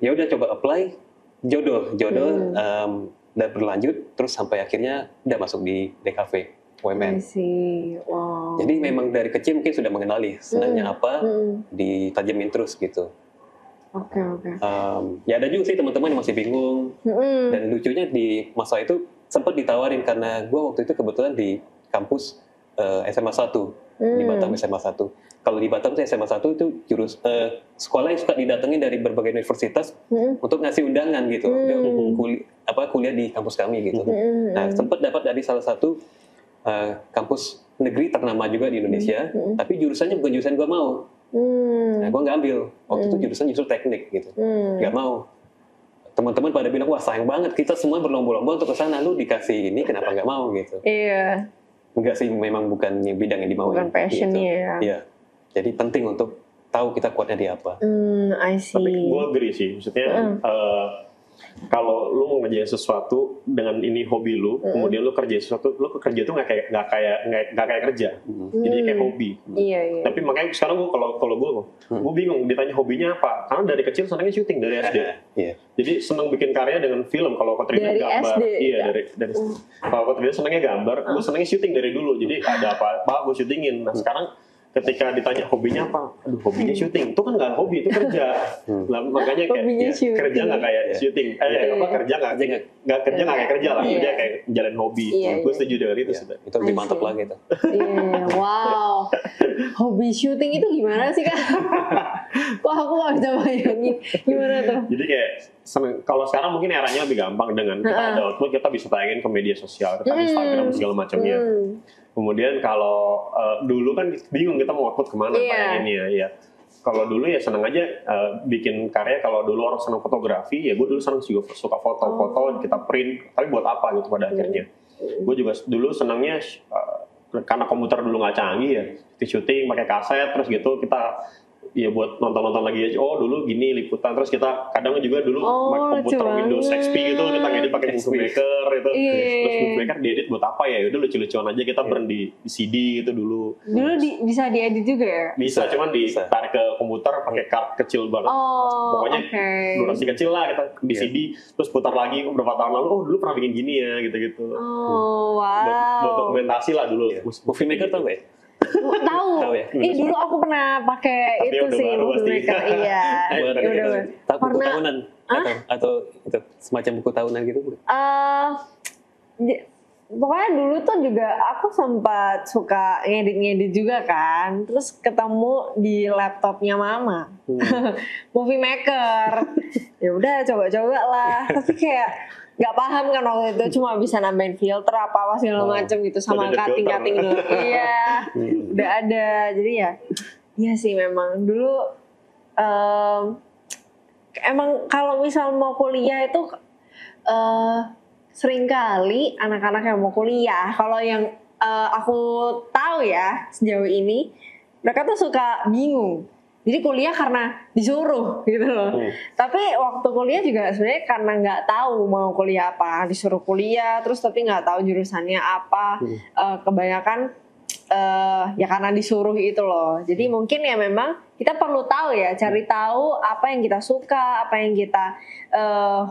Ya udah coba apply, jodoh, dan berlanjut terus sampai akhirnya udah masuk di DKV UMN. Wow. Jadi memang dari kecil mungkin sudah mengenali senangnya apa, ditajamin terus gitu. Oke. Ya ada juga sih teman-teman yang masih bingung. Dan lucunya di masa itu sempat ditawarin, karena gue waktu itu kebetulan di kampus SMA 1 di Batam, SMA 1. Kalau di Batam tuh SMA 1 itu sekolah yang suka didatengin dari berbagai universitas untuk ngasih undangan gitu, kuliah di kampus kami gitu. Nah sempat dapat dari salah satu kampus negeri ternama juga di Indonesia, tapi jurusannya bukan jurusan gue mau. Nah gue nggak ambil, waktu itu jurusan justru teknik gitu, nggak mau. Teman-teman pada bilang, wah sayang banget, kita semua berlomba-lomba untuk ke sana, lu dikasih ini kenapa nggak mau gitu. Iya. Enggak sih, memang bukan bidang yang dimau. Bukan passionnya gitu. ya. Iya. Jadi penting untuk tahu kita kuatnya di apa. I see. Tapi gue agree sih, maksudnya kalau lu mau ngerjain sesuatu dengan ini hobi lu, kemudian lu kerja sesuatu, lu kerja tuh nggak kayak kerja, jadi kayak hobi. Iya. Tapi makanya sekarang kalau gue bingung ditanya hobinya apa, karena dari kecil senangnya syuting dari SD. Jadi senang bikin karya dengan film. Kalau Ko Tridan gambar, SD, dari kalau Ko Tridan senangnya gambar, gue senangnya syuting dari dulu. Jadi ada apa gue syutingin. Nah sekarang ketika ditanya hobinya apa, hobinya syuting, itu kan nggak hobi, itu kerja. Nah, makanya kayak kerja nggak kayak syuting, kerja nggak kayak kerja lah, kerja kayak jalan hobi. Gue setuju dengan itu sudah. Itu lebih mantap lagi tuh. Wow, hobi syuting itu gimana sih Kak? Wah aku nggak bisa bayangin gimana tuh. Jadi kayak kalau sekarang mungkin eranya lebih gampang, dengan kita ada output, kita bisa tayangin ke media sosial, ke Instagram segala macamnya. Kemudian kalau dulu kan bingung kita mau output kemana tayanginnya ya. Kalau dulu ya senang aja bikin karya. Kalau dulu orang senang fotografi, ya gue dulu senang juga suka foto-foto, kita print. Tapi buat apa gitu pada akhirnya? Gue juga dulu senangnya karena komputer dulu nggak canggih ya, di syuting pakai kaset, terus gitu kita ya buat nonton lagi aja. Oh dulu gini liputan, terus kita kadang juga dulu komputer Windows XP gitu kita ngedit pakai movie maker itu. Terus movie maker diedit buat apa ya? Udah lucu-lucuan aja kita burn di CD itu dulu. Dulu bisa diedit juga ya? Bisa, cuman ditarik ke komputer pakai card kecil banget. Pokoknya durasi kecil lah kita di CD, terus putar lagi beberapa tahun lalu. Oh dulu pernah bikin gini ya, gitu-gitu. Oh wow. Buat dokumentasi lah dulu. Movie maker tau gak ya? Tahu ya? Dulu aku pernah pakai itu sih movie maker. Iya. Udah. Buku tahunan atau itu semacam buku tahunan gitu? Pokoknya dulu tuh juga aku sempat suka ngedit juga kan. Terus ketemu di laptopnya mama. Movie maker. Ya udah coba-coba lah. Tapi kayak nggak paham kan waktu itu, cuma bisa nambahin filter apa segala macem gitu sama cutting dulu. Iya, udah ada. Jadi ya sih memang dulu emang kalau misal mau kuliah itu seringkali anak-anak yang mau kuliah, kalau yang aku tahu ya sejauh ini, mereka tuh suka bingung. Jadi kuliah karena disuruh gitu loh. Tapi waktu kuliah juga sebenarnya karena nggak tahu mau kuliah apa, disuruh kuliah terus tapi nggak tahu jurusannya apa. Kebanyakan ya karena disuruh itu loh. Jadi mungkin ya memang kita perlu tahu ya, cari tahu apa yang kita suka, apa yang kita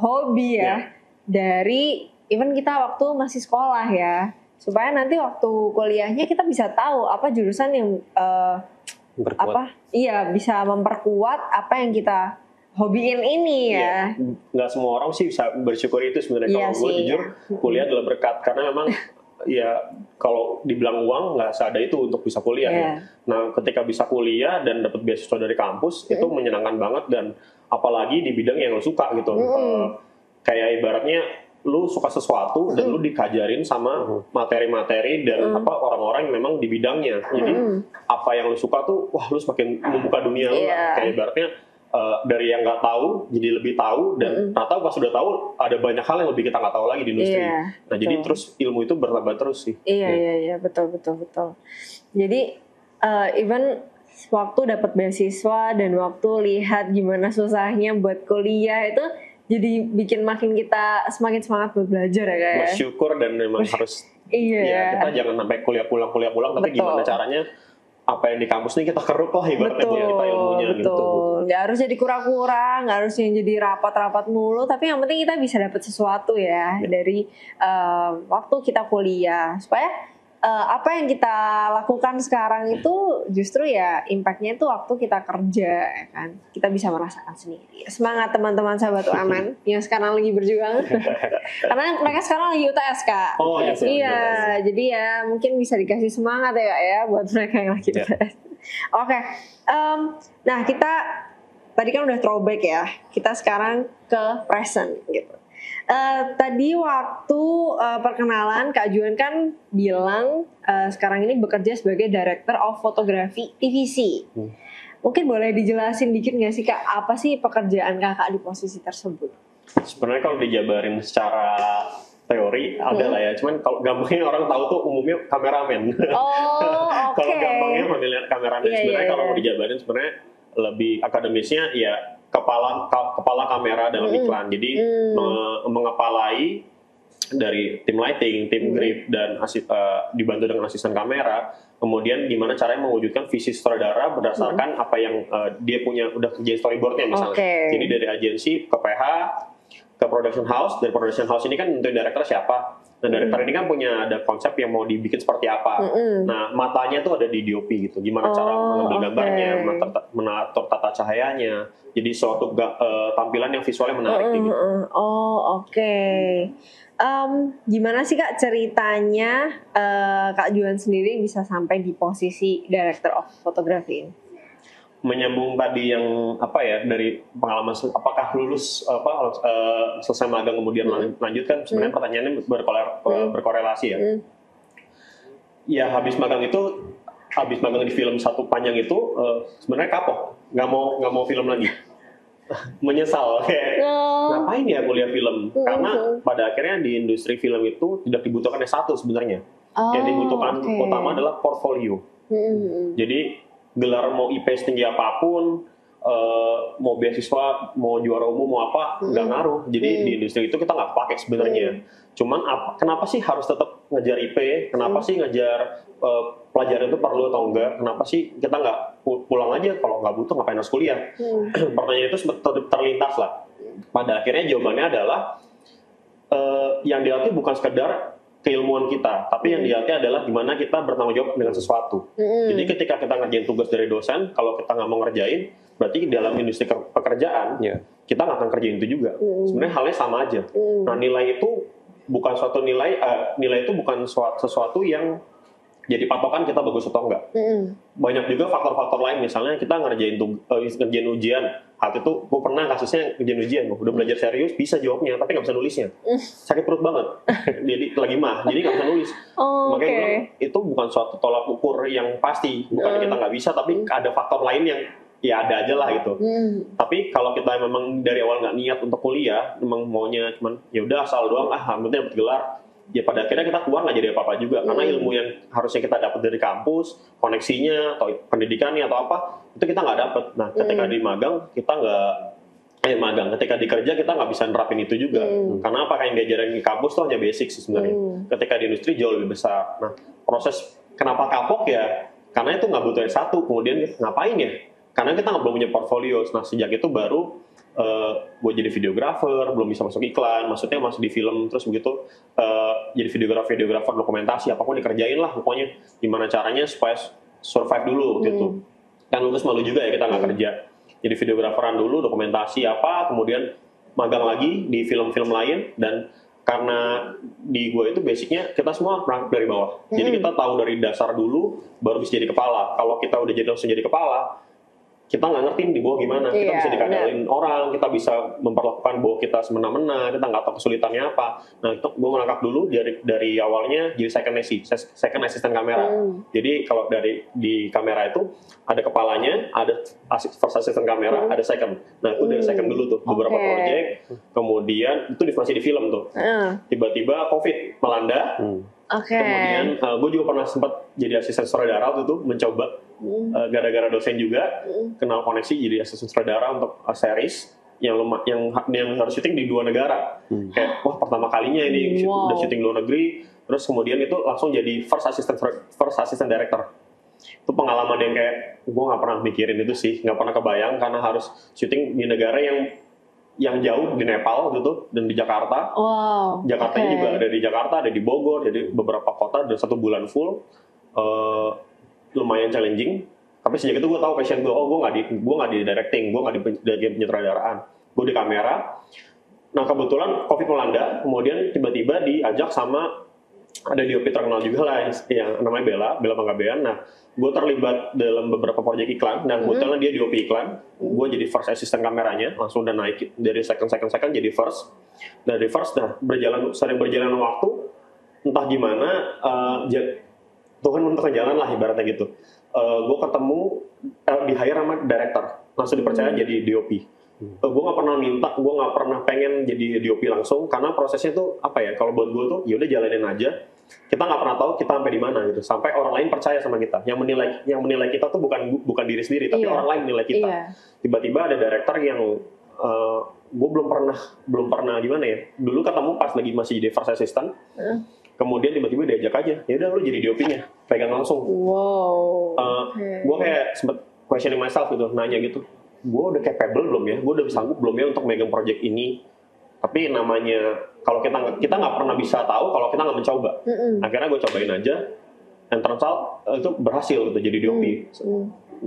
hobi ya. Dari even kita waktu masih sekolah ya, supaya nanti waktu kuliahnya kita bisa tahu apa jurusan yang bisa memperkuat apa yang kita hobiin ini ya. Nggak semua orang sih bisa bersyukur itu sebenarnya. Kalau gue jujur kuliah adalah berkat, karena memang ya kalau dibilang uang nggak seada itu untuk bisa kuliah ya. Nah ketika bisa kuliah dan dapat beasiswa dari kampus itu menyenangkan banget, dan apalagi di bidang yang lo suka gitu. Kayak ibaratnya lu suka sesuatu dan lu dikajarin sama materi-materi dan orang-orang yang memang di bidangnya. Jadi apa yang lu suka tuh wah lu semakin membuka dunia lu lah. Kayak ibaratnya dari yang nggak tahu jadi lebih tahu, dan ternyata pas sudah tahu ada banyak hal yang lebih kita nggak tahu lagi di industri. Nah jadi terus ilmu itu bertambah terus sih. Iya betul. Jadi even waktu dapat beasiswa dan waktu lihat gimana susahnya buat kuliah itu jadi bikin makin kita semakin semangat buat belajar ya kayak. Bersyukur, dan memang harus ya kita jangan sampai kuliah pulang, tapi gimana caranya apa yang di kampus ini kita keruk lah ibaratnya buat kita ilmunya gitu. Nggak harus jadi kurang-kurang, nggak harus yang jadi rapat-rapat mulu, tapi yang penting kita bisa dapat sesuatu ya dari waktu kita kuliah, supaya apa yang kita lakukan sekarang itu justru ya impactnya itu waktu kita kerja ya kan, kita bisa merasakan sendiri. Semangat teman-teman sahabat UMN yang sekarang lagi berjuang karena mereka sekarang lagi UTS Kak. Iya, jadi ya mungkin bisa dikasih semangat ya buat mereka yang lagi UTS. Oke. Nah kita tadi kan udah throwback ya, kita sekarang ke present gitu. Tadi waktu perkenalan Kak Juan kan bilang sekarang ini bekerja sebagai Director of Photography TVC. Mungkin boleh dijelasin dikit nggak sih Kak, apa sih pekerjaan Kakak di posisi tersebut? Sebenarnya kalau dijabarin secara teori ada lah ya, cuman kalau gampangnya orang tahu tuh umumnya kameramen. Kalau gampangnya pemilihan kameramen. Sebenarnya kalau mau dijabarin sebenarnya lebih akademisnya ya kepala kamera dalam iklan. Jadi mengepalai dari tim lighting, tim grip, dan dibantu dengan asisten kamera. Kemudian gimana caranya mewujudkan visi sutradara berdasarkan apa yang dia punya udah kerjain storyboardnya misalnya. Jadi dari agensi ke PH ke production house, dari production house ini kan tentu director siapa. Nah, director ini kan punya ada konsep yang mau dibikin seperti apa. Nah, matanya tuh ada di DOP gitu. Gimana cara mengambil gambarnya, mengatur tata cahayanya. Jadi suatu tampilan yang visualnya menarik gitu. Gimana sih Kak ceritanya Kak Juan sendiri bisa sampai di posisi Director of Photography ini? Menyambung tadi yang dari pengalaman apakah lulus selesai magang kemudian lanjut kan sebenarnya pertanyaannya berkorelasi ya. Ya habis magang di film satu panjang itu sebenarnya kapok, nggak mau film lagi. Menyesal kayak ngapain ya kuliah film, karena pada akhirnya di industri film itu tidak dibutuhkan S1 sebenarnya. Yang dibutuhkan utama adalah portfolio. Jadi gelar mau IP setinggi apapun, mau beasiswa, mau juara umum, mau apa, nggak ngaruh. Jadi di industri itu kita nggak pakai sebenarnya. Cuman kenapa sih harus tetap ngejar IP? Kenapa sih ngejar pelajaran itu perlu atau enggak? Kenapa sih kita nggak pulang aja kalau nggak butuh ngapain harus kuliah? Pertanyaan itu terlintas lah. Pada akhirnya jawabannya adalah yang dilatih bukan sekedar keilmuan kita, tapi yang dilatih adalah gimana kita bertanggung jawab dengan sesuatu. Jadi ketika kita ngerjain tugas dari dosen, kalau kita nggak mau ngerjain, berarti dalam industri pekerjaan kita nggak akan kerjain itu juga. Sebenarnya halnya sama aja. Nah, nilai itu bukan suatu nilai itu bukan sesuatu yang jadi patokan kita bagus atau enggak. Banyak juga faktor-faktor lain, misalnya kita ngerjain ujian. Hal itu gue pernah kasusnya ngerjain ujian, gue udah belajar serius, bisa jawabnya, tapi nggak bisa nulisnya. Sakit perut banget. Jadi lagi jadi nggak bisa nulis. Makanya gue bilang, itu bukan suatu tolak ukur yang pasti. Bukan kita nggak bisa, tapi ada faktor lain yang ya ada aja lah gitu. Tapi kalau kita memang dari awal nggak niat untuk kuliah, memang maunya cuman ya udah asal doang, alhamdulillah dapat gelar, ya pada akhirnya kita keluar nggak jadi apa-apa juga. Karena ilmu yang harusnya kita dapat dari kampus, koneksinya atau pendidikannya atau apa, itu kita nggak dapat. Nah, ketika di magang kita ketika di kerja kita nggak bisa nerapin itu juga. Karena apa yang diajarin di kampus tuh hanya basic sih sebenarnya. Ketika di industri jauh lebih besar. Nah, proses kenapa kapok ya? Karena itu nggak butuh S1. Kemudian ngapain ya? Karena kita nggak belum punya portfolio. Nah, sejak itu baru gue jadi videografer, belum bisa masuk iklan, maksudnya masuk di film, terus begitu jadi videografer dokumentasi, apapun dikerjain lah, pokoknya gimana caranya supaya survive dulu gitu. Kan lulus malu juga ya kita nggak kerja. Jadi videograferan dulu, dokumentasi apa, kemudian magang lagi di film-film lain, dan karena di gue itu basicnya kita semua berangkat dari bawah. Jadi kita tahu dari dasar dulu, baru bisa jadi kepala. Kalau kita udah langsung jadi kepala, kita nggak ngerti di bawah gimana, kita bisa dikadalin orang, kita bisa memperlakukan bawah kita semena-mena, kita nggak tahu kesulitannya apa. Nah, itu gue merangkap dulu dari awalnya jadi second assistant kamera. Jadi kalau di kamera itu ada kepalanya, ada first assistant kamera, ada second. Nah, itu dari second dulu tuh, beberapa project, kemudian itu masih di film tuh. Tiba-tiba COVID melanda. Kemudian gue juga pernah sempat jadi asisten sutradara waktu itu, mencoba gara-gara dosen juga kenal koneksi jadi asisten sutradara untuk series yang harus syuting di 2 negara. Kayak wah pertama kalinya ini udah syuting 2 negeri, terus kemudian itu langsung jadi first assistant director. Itu pengalaman yang kayak gue nggak pernah mikirin itu sih, nggak pernah kebayang karena harus syuting di negara yang jauh, di Nepal gitu, dan di Jakarta. Jakartanya juga ada di Jakarta, ada di Bogor, jadi beberapa kota dan 1 bulan full. Lumayan challenging. Tapi sejak itu gue tahu passion gue, gue nggak di directing, gue nggak di penyutradaraan, gue di kamera. Nah kebetulan COVID melanda, kemudian tiba-tiba diajak sama ada DOP terkenal juga lah yang namanya Bella Panggabean. Nah, gue terlibat dalam beberapa proyek iklan dan kebetulan dia DOP iklan. Gue jadi first assistant kameranya, langsung udah naik dari second jadi first. Dari first, sering berjalan waktu, entah gimana, Tuhan menentukan jalan lah ibaratnya gitu. Gue ketemu di hire sama director, langsung dipercaya jadi DOP. Gue nggak pernah minta, gue nggak pernah pengen jadi DOP langsung karena prosesnya tuh apa ya? Kalau buat gue tuh ya udah jalanin aja. Kita nggak pernah tahu kita sampai di mana gitu. Sampai orang lain percaya sama kita. Yang menilai kita tuh bukan diri sendiri, tapi orang lain menilai kita. Tiba-tiba ada director yang gue belum pernah gimana ya? Dulu ketemu pas lagi masih jadi first assistant. Kemudian tiba-tiba diajak aja, ya udah lu jadi DOP-nya, pegang langsung. Gue kayak sempet questioning myself gitu, nanya gitu, gue udah capable belum ya, gue udah sanggup belum ya untuk megang project ini. Tapi namanya kalau kita nggak pernah bisa tahu kalau kita nggak mencoba. Akhirnya gue cobain aja, and turns out itu berhasil gitu jadi DOP.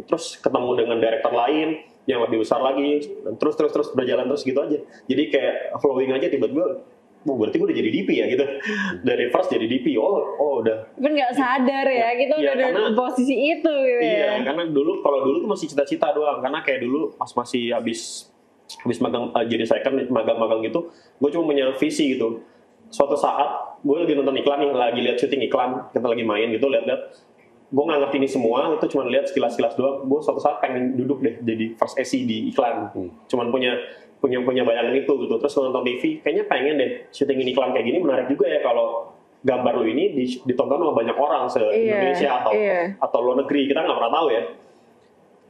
Terus ketemu dengan director lain yang lebih besar lagi, terus berjalan terus gitu aja. Jadi kayak flowing aja tiba-tiba. Berarti gue udah jadi DP ya gitu. Dari first jadi DP, udah. Tapi nggak sadar ya, kita udah ada posisi itu gitu ya. Iya, karena kalau dulu tuh masih cita-cita doang. Karena kayak dulu pas masih habis magang jadi second magang gitu, gue cuma punya visi gitu. Suatu saat gue lagi nonton iklan nih, lagi lihat syuting iklan, kita lagi main gitu, lihat-lihat. Gue nggak ngerti ini semua, itu cuma lihat sekilas doang. Gue suatu saat pengen duduk deh jadi first AC di iklan. Cuman punya bayangan itu gitu. Terus nonton TV, kayaknya pengen deh syuting iklan kayak gini, menarik juga ya kalau gambar lu ini ditonton sama banyak orang se-Indonesia atau luar negeri, kita nggak pernah tahu ya.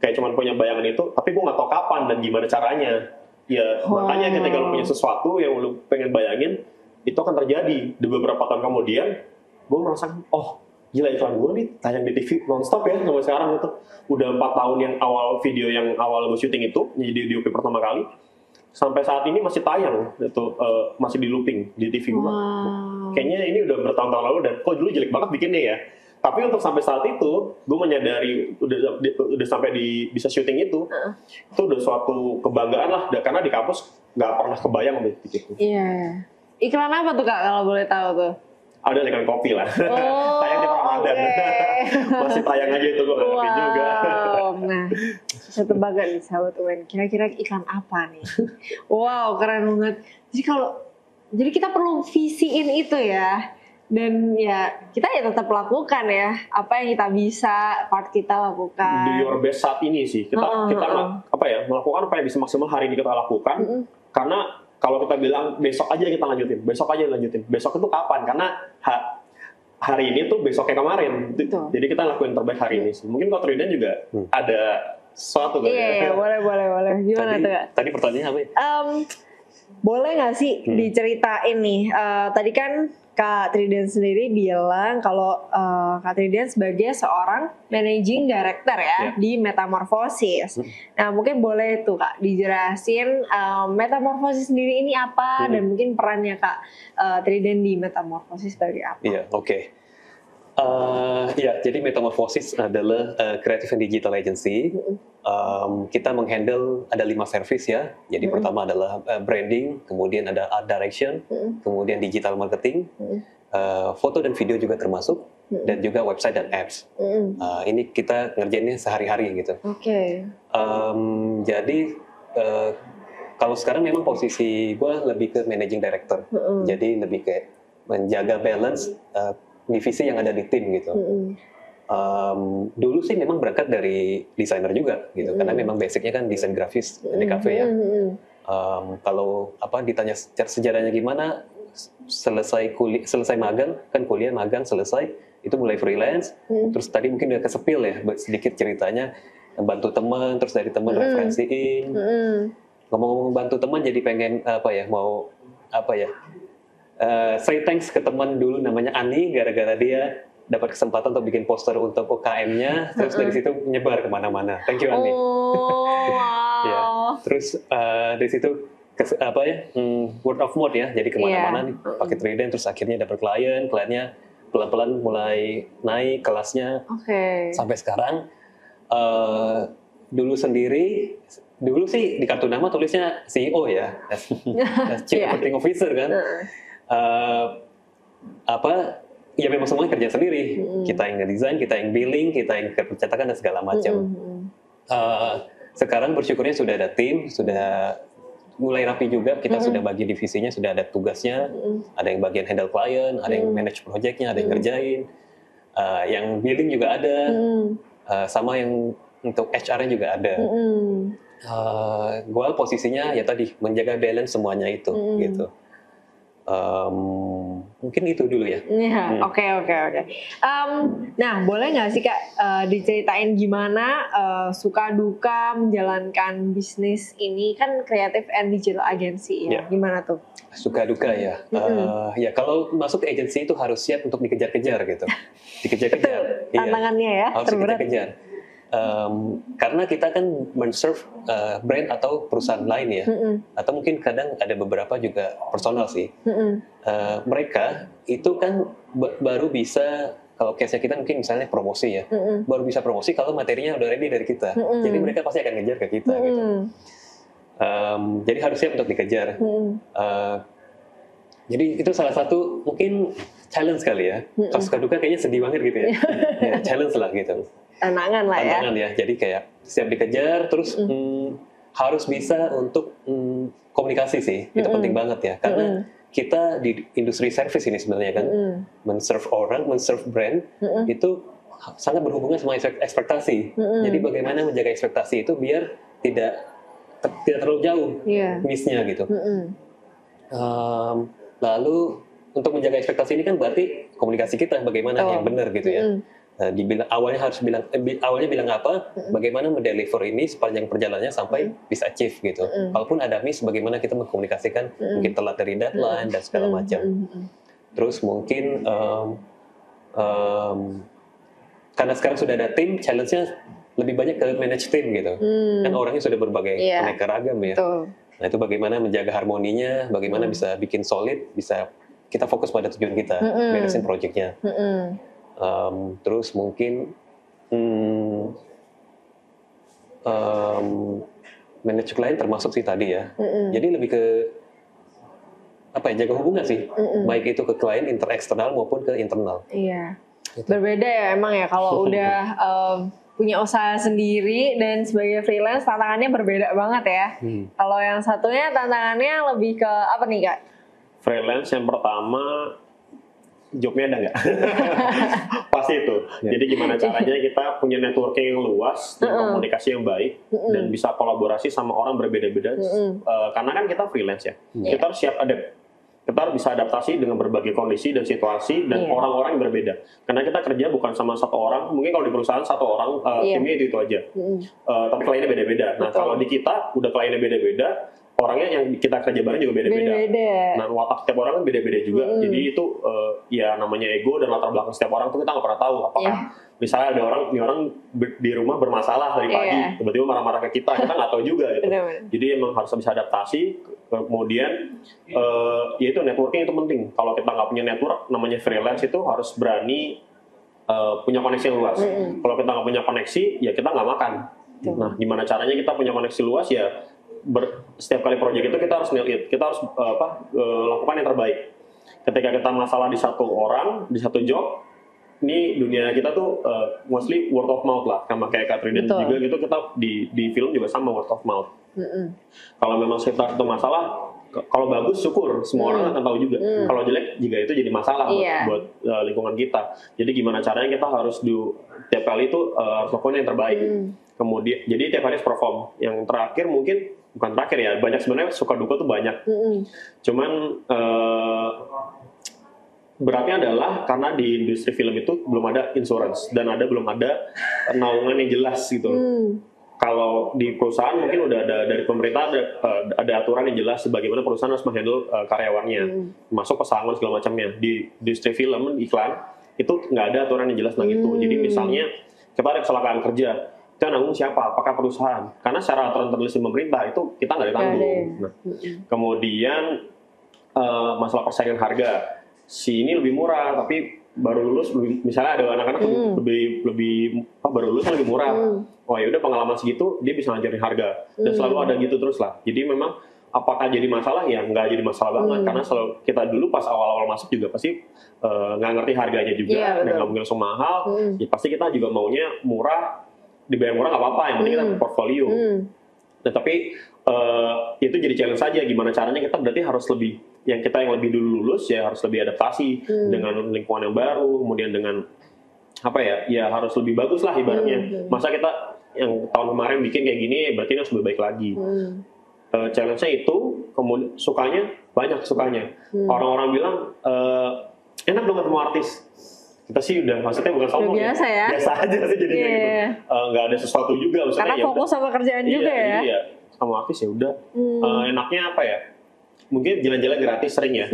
kayak cuman punya bayangan itu, tapi gue nggak tahu kapan dan gimana caranya. Ya makanya ketika lu punya sesuatu yang lu pengen bayangin, itu akan terjadi. Di beberapa tahun kemudian, gue merasa, oh gila iklan gue nih tayang di TV nonstop ya sampai sekarang itu. Udah 4 tahun yang awal video yang awal gue syuting itu, jadi DOP pertama kali, sampai saat ini masih tayang itu, masih di looping di TV gue. Kayaknya ini udah bertahun-tahun lalu dan kok dulu jelek banget bikinnya ya. Tapi untuk sampai saat itu, gue menyadari udah sampai bisa syuting itu udah suatu kebanggaan lah. Karena di kampus nggak pernah kebayang deh gitu. Iya. Iklan apa tuh Kak kalau boleh tahu tuh? Ada iklan kopi lah. Tayang di Ramadan. Masih tayang aja itu gue nggak ngerti juga. Nah, saya tebak nih sahabat UNEN. Kira-kira iklan apa nih? Wow, keren banget. Jadi kita perlu visiin itu ya. Dan ya kita ya tetap lakukan ya apa yang kita bisa, part kita lakukan. Do your best saat ini sih. Kita melakukan apa yang bisa maksimal hari ini kita lakukan. Karena kalau kita bilang besok aja kita lanjutin, besok itu kapan? Karena hari ini tuh besoknya kemarin. Betul. Jadi kita lakuin terbaik hari ini sih. Mungkin kalau Tridan juga ada sesuatu kan? Iya, boleh. Gimana tuh Kak? Tadi pertanyaannya apa ya? Boleh nggak sih diceritain nih? Tadi kan Kak Tridan sendiri bilang kalau Kak Tridan sebagai seorang managing director ya di Metamorphosis. Nah mungkin boleh tuh Kak dijelasin Metamorphosis sendiri ini apa dan mungkin perannya Kak Tridan di Metamorphosis sebagai apa? Iya, oke. Jadi Metamorphosis adalah creative and digital agency. Kita menghandle ada 5 service ya. Jadi pertama adalah branding, kemudian ada art direction, kemudian digital marketing, foto dan video juga termasuk, dan juga website dan apps. Ini kita ngerjainnya sehari-hari gitu. Oke. Jadi kalau sekarang memang posisi gue lebih ke managing director. Jadi lebih kayak menjaga balance divisi yang ada di tim gitu. Dulu sih memang berangkat dari desainer juga gitu, karena memang basicnya kan desain grafis di kafe ya. Kalau ditanya sejarahnya gimana, selesai magang kan kuliah magang selesai itu mulai freelance, terus tadi mungkin udah kesepil ya sedikit ceritanya, bantu teman, terus dari teman referensiin. Ngomong-ngomong bantu teman jadi pengen say thanks ke teman dulu namanya Ani, gara-gara dia dapat kesempatan untuk bikin poster untuk UKM-nya, terus dari situ menyebar kemana-mana. Thank you Ani. Ya, terus dari situ word of mouth ya, jadi kemana-mana nih pakai Tridan, terus akhirnya dapat kliennya pelan-pelan mulai naik kelasnya sampai sekarang. Dulu sih di kartu nama tulisnya CEO ya, Chief Operating Officer kan. Ya memang semuanya kerja sendiri. Kita yang ngedesain, kita yang billing, kita yang percetakan dan segala macam. Sekarang bersyukurnya sudah ada tim, sudah mulai rapi juga. Kita sudah bagi divisinya, sudah ada tugasnya. Ada yang bagian handle klien, ada yang manage projectnya, ada yang ngerjain. Yang billing juga ada, sama yang untuk HR-nya juga ada. Gue posisinya ya tadi menjaga balance semuanya itu gitu. Mungkin itu dulu ya. Oke. Nah, boleh nggak sih Kak diceritain gimana suka duka menjalankan bisnis ini, kan creative and digital agency ya? Gimana tuh? Suka duka ya. Ya kalau masuk ke agency itu harus siap untuk dikejar-kejar gitu. Dikejar-kejar. Tantangannya ya. Harus dikejar-kejar. Karena kita kan men-serve brand atau perusahaan lain ya, atau mungkin kadang ada beberapa juga personal sih. Mereka itu kan baru bisa, kalau case-nya kita mungkin misalnya promosi ya, baru bisa promosi kalau materinya udah ready dari kita. Jadi mereka pasti akan ngejar ke kita gitu. Jadi harus siap untuk dikejar. Jadi itu salah satu mungkin challenge kali ya. Kalau suka duka kayaknya sedih banget gitu ya. Challenge lah gitu. Tantangan lah ya. Tantangan ya. Jadi kayak siap dikejar, terus harus bisa untuk komunikasi sih. Itu penting banget ya. Karena kita di industri service ini sebenarnya kan, men-serve orang, men-serve brand, itu sangat berhubungan sama ekspektasi. Jadi bagaimana menjaga ekspektasi itu biar tidak terlalu jauh miss-nya gitu. Lalu untuk menjaga ekspektasi ini kan berarti komunikasi kita bagaimana yang benar gitu ya. dibilang awalnya bilang apa, bagaimana mendeliver ini sepanjang perjalanannya sampai bisa achieve gitu. Walaupun ada miss, bagaimana kita mengkomunikasikan, mungkin telat dari deadline dan segala macam. Terus mungkin karena sekarang sudah ada tim, challenge-nya lebih banyak ke manage tim gitu. Kan orangnya sudah berbagai aneka ragam ya. Nah itu bagaimana menjaga harmoninya, bagaimana bisa bikin solid, bisa kita fokus pada tujuan kita, beresin project-nya. Terus mungkin manage klien termasuk sih tadi ya. Jadi lebih ke jaga hubungan sih, baik itu ke klien eksternal maupun ke internal. Iya. Gitu. Berbeda ya emang ya kalau udah punya usaha sendiri dan sebagai freelance tantangannya berbeda banget ya. Kalau yang satunya tantangannya lebih ke apa nih Kak? Freelance yang pertama jobnya ada nggak? Pasti itu. Jadi gimana caranya kita punya networking yang luas dan komunikasi yang baik dan bisa kolaborasi sama orang berbeda-beda. Karena kan kita freelance ya. Kita harus siap kita harus bisa adaptasi dengan berbagai kondisi dan situasi dan orang-orang yang berbeda. Karena kita kerja bukan sama satu orang. Mungkin kalau di perusahaan satu orang timnya itu aja. Tapi kliennya beda-beda. Nah kalau di kita udah kliennya beda-beda, orangnya yang kita kerja bareng juga beda-beda. Nah, watak setiap orang kan beda-beda juga. Jadi itu ya namanya ego dan latar belakang setiap orang tuh kita nggak pernah tahu. Apakah misalnya ada orang di rumah bermasalah dari pagi, tiba-tiba marah-marah ke kita nggak tahu juga gitu. Jadi emang harus bisa adaptasi. Kemudian ya itu networking itu penting. Kalau kita nggak punya network, namanya freelance itu harus berani punya koneksi yang luas. Kalau kita nggak punya koneksi, ya kita nggak makan. Nah, gimana caranya kita punya koneksi luas ya? Setiap kali proyek itu kita harus nail it, kita harus lakukan yang terbaik. Ketika kita masalah di satu orang, di satu job, ini dunia kita tuh mostly word of mouth lah, sama kayak Kak Trident juga gitu, kita di film juga sama word of mouth. Kalau memang kita itu masalah, kalau bagus syukur, semua orang akan tahu juga. Kalau jelek juga itu jadi masalah buat lingkungan kita. Jadi gimana caranya kita harus tiap kali itu harus lakukan yang terbaik. Kemudian jadi tiap hari harus perform. Yang terakhir mungkin bukan terakhir ya, banyak sebenarnya suka duka tuh banyak. Cuman beratnya adalah karena di industri film itu belum ada insurance dan belum ada naungan yang jelas gitu. Kalau di perusahaan mungkin udah ada dari pemerintah ada aturan yang jelas bagaimana perusahaan harus menghandle karyawannya, masuk pesangon segala macamnya. Di industri film iklan itu nggak ada aturan yang jelas tentang itu. Jadi misalnya kita ada kecelakaan kerja, kita nanggung siapa? Apakah perusahaan? Karena secara aturan tertulis di pemerintah itu kita nggak ditanggung. Nah, kemudian masalah persaingan harga, si ini lebih murah tapi baru lulus, misalnya ada anak-anak lebih baru lulus kan lebih murah. Oh ya udah pengalaman segitu dia bisa ngajarin harga dan selalu ada gitu terus lah. Jadi memang apakah jadi masalah ya nggak jadi masalah banget karena selalu kita dulu pas awal-awal masuk juga pasti nggak ngerti harganya juga dan nggak mungkin langsung mahal. Ya pasti kita juga maunya murah, dibayar murah nggak apa-apa, yang penting kita portfolio. Nah tapi itu jadi challenge saja gimana caranya kita berarti harus lebih yang lebih dulu lulus ya harus lebih adaptasi dengan lingkungan yang baru, kemudian dengan ya harus lebih bagus lah ibaratnya. Masa kita yang tahun kemarin bikin kayak gini berarti ini harus lebih baik lagi. Challenge-nya itu, kemudian banyak sukanya. Orang-orang bilang enak dong ketemu artis. Kita sih udah maksudnya bukan sombong biasa ya. Biasa aja sih jadinya gitu. Nggak ada sesuatu juga maksudnya. Karena fokus sama kerjaan juga ya. Iya, sama artis ya udah. Enaknya apa ya? Mungkin jalan-jalan gratis sering ya.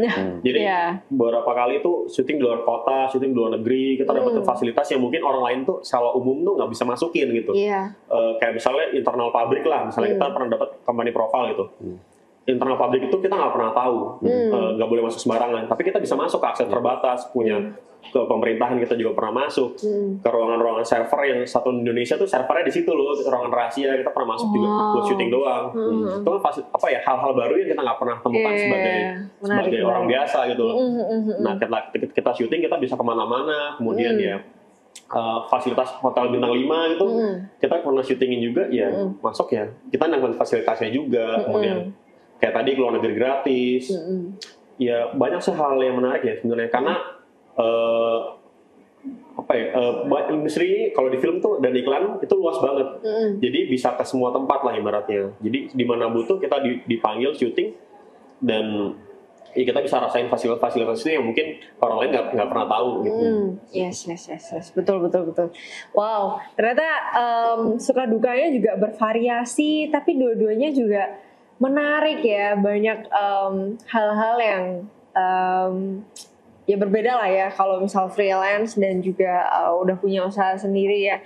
Jadi beberapa kali itu syuting di luar kota, syuting di luar negeri, kita dapat fasilitas yang mungkin orang lain tuh secara umum tuh nggak bisa masukin gitu. Kayak misalnya internal pabrik lah, misalnya kita pernah dapat company profile gitu. Internal pabrik itu kita nggak pernah tahu, nggak boleh masuk sembarangan. Tapi kita bisa masuk ke akses terbatas, punya ke pemerintahan kita juga pernah masuk ke ruangan-ruangan server yang satu Indonesia tuh servernya di situ loh, ruangan rahasia kita pernah masuk juga buat syuting doang. Itu kan hal-hal baru yang kita nggak pernah temukan sebagai orang biasa gitu loh. Nah kita syuting kita bisa kemana-mana, kemudian ya fasilitas hotel bintang 5 gitu kita pernah syutingin juga ya masuk ya kita nanggung fasilitasnya juga, kemudian kayak tadi keluar negeri gratis. Ya banyak sih hal yang menarik ya sebenarnya karena industri kalau di film tuh dan iklan itu luas banget. Jadi bisa ke semua tempat lah ibaratnya. Jadi di mana butuh kita dipanggil syuting dan ya kita bisa rasain fasilitas itu yang mungkin orang lain nggak pernah tahu gitu. Yes. Betul. Wow, ternyata suka dukanya juga bervariasi, tapi dua-duanya juga menarik ya. Banyak hal-hal yang ya berbeda lah ya. Kalau misal freelance dan juga udah punya usaha sendiri ya,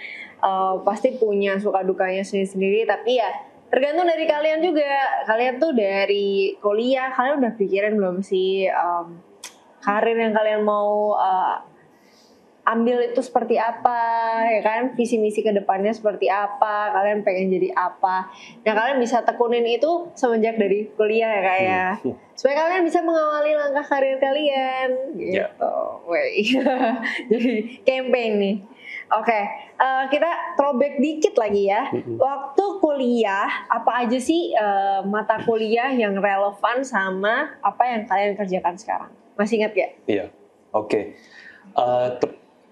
pasti punya suka dukanya sendiri-sendiri. Tapi ya tergantung dari kalian juga. Kalian tuh dari kuliah, kalian udah pikirin belum sih karir yang kalian mau ambil itu seperti apa, ya kan? Visi misi ke depannya seperti apa, kalian pengen jadi apa. Nah, kalian bisa tekunin itu semenjak dari kuliah ya Kak ya. Supaya kalian bisa mengawali langkah karir kalian gitu. Jadi campaign nih. Oke, kita throwback dikit lagi ya. Waktu kuliah, apa aja sih mata kuliah yang relevan sama apa yang kalian kerjakan sekarang? Masih ingat gak? Iya, oke.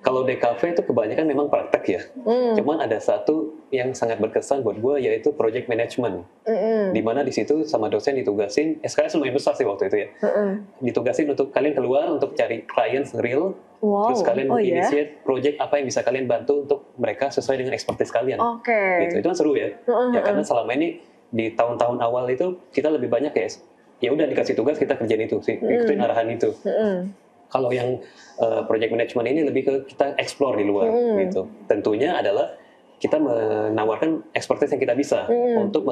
Kalau DKV itu kebanyakan memang praktek ya. Cuman ada satu yang sangat berkesan buat gue, yaitu project management. Dimana di situ sama dosen ditugasin, SKS lumayan besar sih waktu itu ya. Ditugasin untuk kalian keluar untuk cari clients real. Terus kalian initiate project apa yang bisa kalian bantu untuk mereka sesuai dengan expertise kalian. Gitu. Itu kan seru ya. Ya karena selama ini di tahun-tahun awal itu kita lebih banyak ya udah dikasih tugas kita kerjain itu sih, ikutin arahan itu. Kalau yang project management ini lebih ke kita explore di luar gitu. Tentunya adalah kita menawarkan expertise yang kita bisa untuk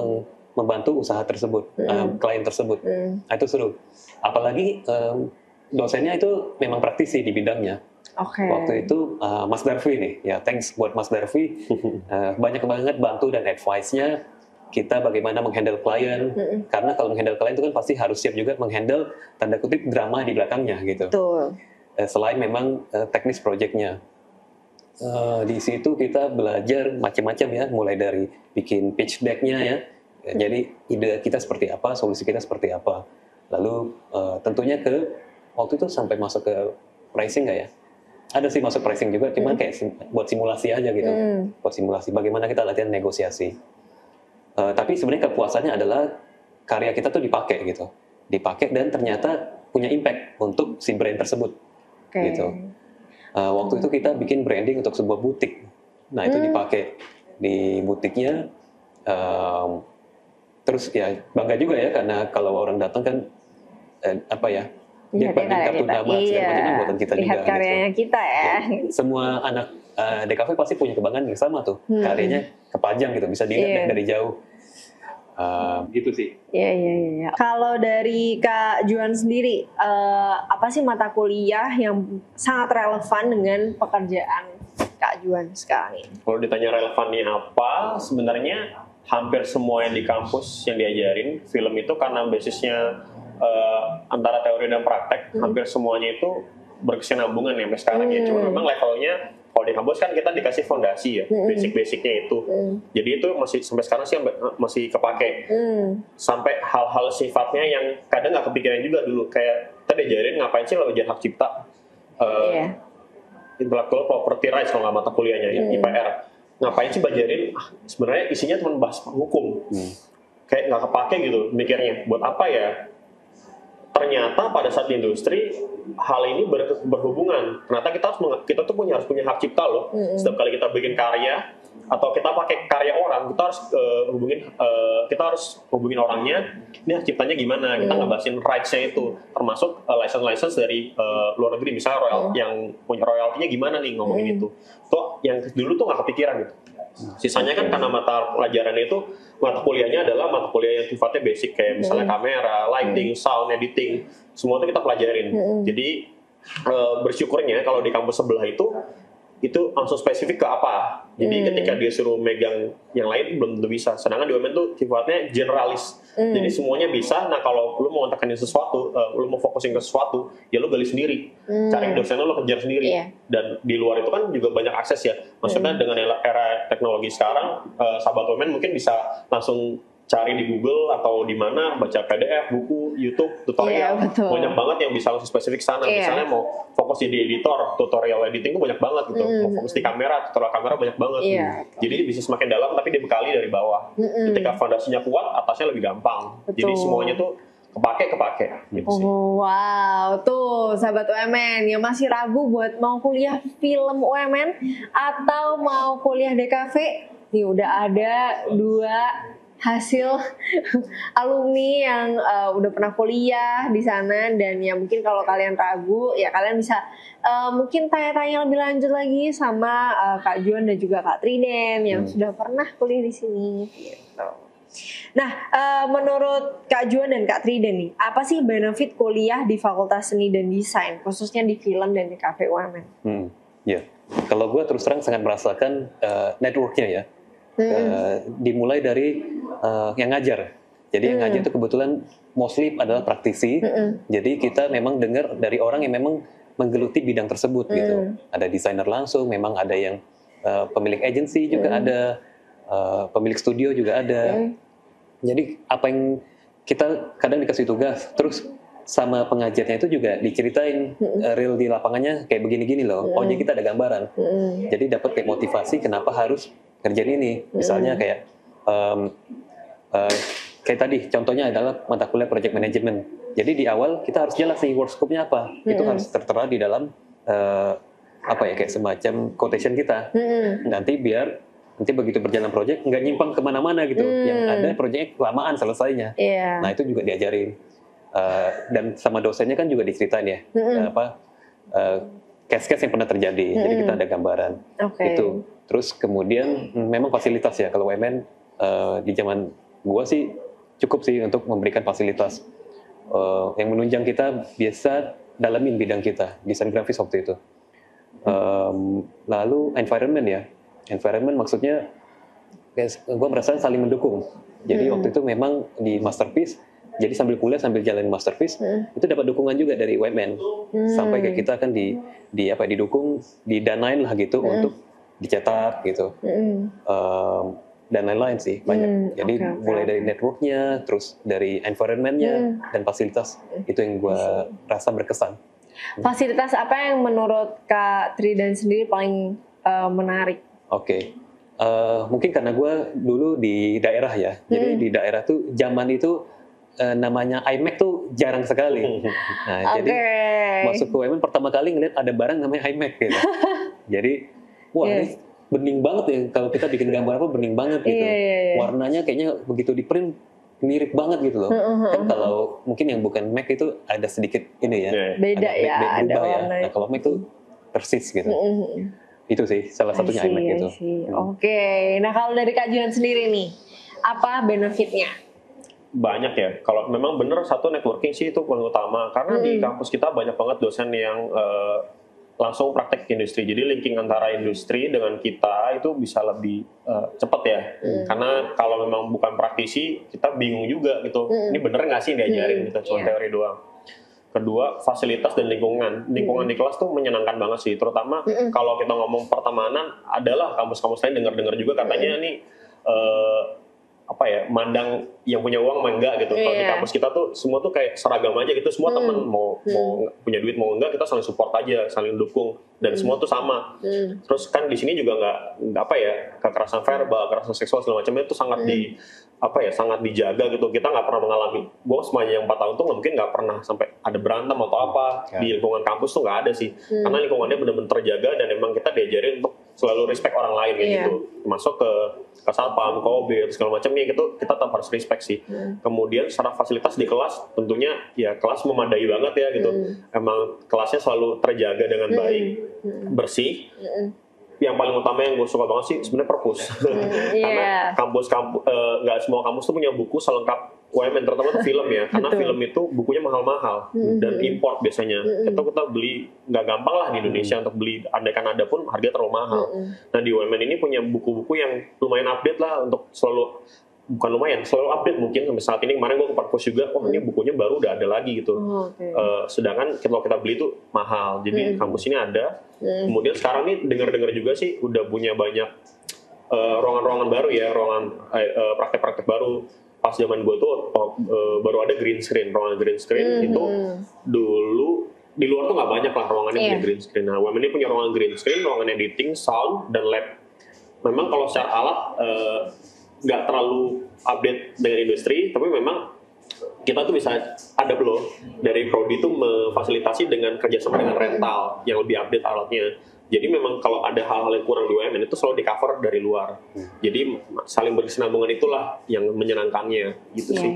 membantu usaha tersebut, klien tersebut. Nah, itu seru. Apalagi dosennya itu memang praktisi di bidangnya. Waktu itu Mas Darvi nih, ya thanks buat Mas Darvi. Banyak banget bantu dan advice-nya kita bagaimana menghandle klien, karena kalau menghandle klien itu kan pasti harus siap juga menghandle tanda kutip drama di belakangnya gitu. Selain memang teknis projectnya, di situ kita belajar macam-macam ya, mulai dari bikin pitch deck-nya ya, jadi ide kita seperti apa, solusi kita seperti apa, lalu tentunya waktu itu sampai masuk ke pricing nggak ya? Ada sih masuk pricing juga, cuman kayak buat simulasi aja gitu, buat simulasi bagaimana kita latihan negosiasi. Tapi sebenarnya kepuasannya adalah karya kita tuh dipakai dan ternyata punya impact untuk si brand tersebut gitu. Waktu itu kita bikin branding untuk sebuah butik, nah itu dipakai di butiknya. Terus ya bangga juga ya, karena kalau orang datang kan dia banding kartu nama segala macam kan buatan kita juga. Lihat karyanya kita ya. Semua anak DKV pasti punya kebanggaan yang sama tuh, karyanya kepajang gitu, bisa dilihat dari jauh. Gitu sih. Iya. Kalau dari Kak Juan sendiri, apa sih mata kuliah yang sangat relevan dengan pekerjaan Kak Juan sekarang ini? Kalau ditanya relevannya apa, sebenarnya hampir semua yang di kampus yang diajarin film itu karena basisnya antara teori dan praktek, hampir semuanya itu berkesinambungan ya sampai sekarang ya. Cuma memang levelnya kalau di kampus kan kita dikasih fondasi ya, basic-basicnya itu. Jadi itu masih sampai sekarang sih masih kepake. Sampai hal-hal sifatnya yang kadang nggak kepikiran juga dulu. Kayak kita diajarin ngapain sih lo ujian hak cipta, intellectual property rights kalau nggak mata kuliahnya ya, IPR. Ngapain sih belajarin? Sebenarnya isinya cuma bahas hukum. Kayak nggak kepake gitu mikirnya. Buat apa ya? Ternyata pada saat di industri hal ini berhubungan. Ternyata kita tuh harus punya hak cipta loh. Setiap kali kita bikin karya atau kita pakai karya orang, kita harus hubungin orangnya. Ini hak ciptanya gimana? Kita ngebahasin rights-nya itu, termasuk license dari luar negeri, misalnya yang punya royaltinya gimana nih ngomongin itu. Tuh yang dulu tuh nggak kepikiran gitu. Sisanya kan karena mata pelajaran itu, mata kuliahnya adalah mata kuliah yang sifatnya basic kayak misalnya kamera, lighting, sound, editing, semua itu kita pelajarin. Jadi bersyukurnya kalau di kampus sebelah itu langsung spesifik ke apa. Jadi ketika dia suruh megang yang lain belum tentu bisa. Sedangkan di UMN tuh sifatnya generalis. Jadi semuanya bisa. Nah kalau lu mau tekanin sesuatu, lu mau fokusin ke sesuatu, ya lu gali sendiri. Cari dosen lu kejar sendiri. Dan di luar itu kan juga banyak akses ya. Maksudnya dengan era teknologi sekarang, sahabat UMN mungkin bisa langsung cari di Google atau di mana, baca PDF, buku, YouTube, tutorial, banyak banget yang bisa langsung spesifik sana. Misalnya mau fokus di editor, tutorial editing itu banyak banget gitu. Mau fokus di kamera, tutorial kamera banyak banget. Jadi bisa semakin dalam tapi dibekali dari bawah. Ketika fondasinya kuat, atasnya lebih gampang. Jadi semuanya tuh kepake gitu sih. Oh, wow, tuh sahabat UMN yang masih ragu buat mau kuliah film UMN atau mau kuliah DKV, nih udah ada 2 hasil alumni yang udah pernah kuliah di sana, dan ya mungkin kalau kalian ragu ya kalian bisa mungkin tanya-tanya lebih lanjut lagi sama Kak Juan dan juga Kak Triden yang sudah pernah kuliah di sini gitu. Nah, menurut Kak Juan dan Kak Triden nih, apa sih benefit kuliah di Fakultas Seni dan Desain, khususnya di film dan di DKV UMN? Ya, kalau gue terus terang sangat merasakan networknya ya. Dimulai dari yang ngajar. Jadi yang ngajar itu kebetulan mostly adalah praktisi. Jadi kita memang dengar dari orang yang memang menggeluti bidang tersebut gitu. Ada desainer langsung, memang ada yang pemilik agensi juga ada, pemilik studio juga ada. Jadi apa yang kita kadang dikasih tugas, terus sama pengajarnya itu juga diceritain real di lapangannya kayak begini-gini loh. Oh jadi kita ada gambaran. Jadi dapat kayak motivasi kenapa harus kerjaan ini. Misalnya kayak kayak tadi contohnya adalah mata kuliah project management. Jadi di awal kita harus jelas nih work scope-nya apa. Itu harus tertera di dalam apa ya kayak semacam quotation kita. Nanti begitu berjalan project nggak nyimpang kemana-mana gitu. Yang ada projectnya kelamaan selesainya. Nah itu juga diajarin. Dan sama dosennya kan juga diceritain ya case-case yang pernah terjadi. Jadi kita ada gambaran. Itu. Terus kemudian memang fasilitas ya kalau UMN di zaman gua sih cukup sih untuk memberikan fasilitas yang menunjang kita biasa dalamin bidang kita, desain grafis waktu itu. Lalu environment ya. Environment maksudnya gue merasa saling mendukung. Jadi waktu itu memang di Masterpiece, jadi sambil kuliah sambil jalanin Masterpiece itu dapat dukungan juga dari UMN. Sampai kayak kita kan didukung, didanain lah gitu untuk dicetak gitu. Dan lain-lain sih banyak. Jadi mulai dari networknya, terus dari environmentnya dan fasilitas itu yang gue rasa berkesan. Fasilitas apa yang menurut Kak Triden sendiri paling menarik? Mungkin karena gue dulu di daerah ya, jadi di daerah tuh zaman itu namanya iMac tuh jarang sekali. Nah, jadi masuk ke UMN pertama kali ngeliat ada barang namanya iMac gitu. Jadi, wah ini bening banget ya kalau kita bikin gambar apa bening banget gitu. Warnanya kayaknya begitu di print mirip banget gitu loh. Kan kalau mungkin yang bukan Mac itu ada sedikit ini ya, beda ya, ada warna. Nah kalau Mac itu persis gitu. Itu sih salah satunya iMac itu. Nah kalau dari Kak Juan sendiri nih, apa benefitnya? Banyak ya. Kalau memang bener satu networking sih itu paling utama. Karena di kampus kita banyak banget dosen yang langsung praktek industri. Jadi linking antara industri dengan kita itu bisa lebih cepat ya. Karena kalau memang bukan praktisi, kita bingung juga gitu. Ini bener nggak sih diajarin? Kita cuma teori doang. Kedua, fasilitas dan lingkungan. Lingkungan di kelas tuh menyenangkan banget sih. Terutama kalau kita ngomong pertemanan, adalah kampus-kampus lain dengar-dengar juga katanya nih mandang yang punya uang mah enggak gitu. Kalau di kampus kita tuh semua tuh kayak seragam aja gitu. Semua teman mau punya duit mau enggak, kita saling support aja, saling dukung dan semua tuh sama. Terus kan di sini juga nggak kekerasan verbal, kekerasan seksual segala macam itu sangat sangat dijaga gitu. Kita nggak pernah mengalami. Gue semuanya yang 4 tahun tuh mungkin nggak pernah sampai ada berantem atau apa di lingkungan kampus tuh nggak ada sih. Karena lingkungannya benar-benar terjaga dan emang kita diajarin untuk selalu respect orang lain gitu. Masuk ke satpam, OB, segala macamnya gitu kita tetap harus respect sih. Kemudian secara fasilitas di kelas tentunya ya kelas memadai banget ya gitu. Emang kelasnya selalu terjaga dengan baik, bersih. Yang paling utama yang gue suka banget sih sebenarnya perpus. Karena nggak semua kampus tuh punya buku selengkap UMN, terutama tuh film ya. Karena film itu bukunya mahal-mahal dan import biasanya. Kita beli nggak gampang lah di Indonesia untuk beli, andaikan ada pun harganya terlalu mahal. Nah di UMN ini punya buku-buku yang lumayan update lah untuk selalu update mungkin sampai saat ini. Kemarin gue ke perpus juga, ini bukunya baru udah ada lagi gitu. Sedangkan kalau kita beli itu mahal. Jadi kampus ini ada. Kemudian sekarang nih dengar-dengar juga sih udah punya banyak ruangan-ruangan baru ya, praktek-praktek baru. Pas zaman gue tuh baru ada green screen, ruangan green screen itu dulu di luar tuh nggak banyak lah ruangannya punya green screen. Nah, UMN ini punya ruangan green screen, ruangan editing, sound dan lab. Memang kalau secara alat nggak terlalu update dengan industri, tapi memang kita tuh bisa ada loh dari prodi tuh memfasilitasi dengan kerjasama dengan rental yang lebih update alatnya. Jadi memang kalau ada hal-hal yang kurang di UMN itu selalu di cover dari luar. Jadi saling berkesinambungan itulah yang menyenangkannya gitu sih.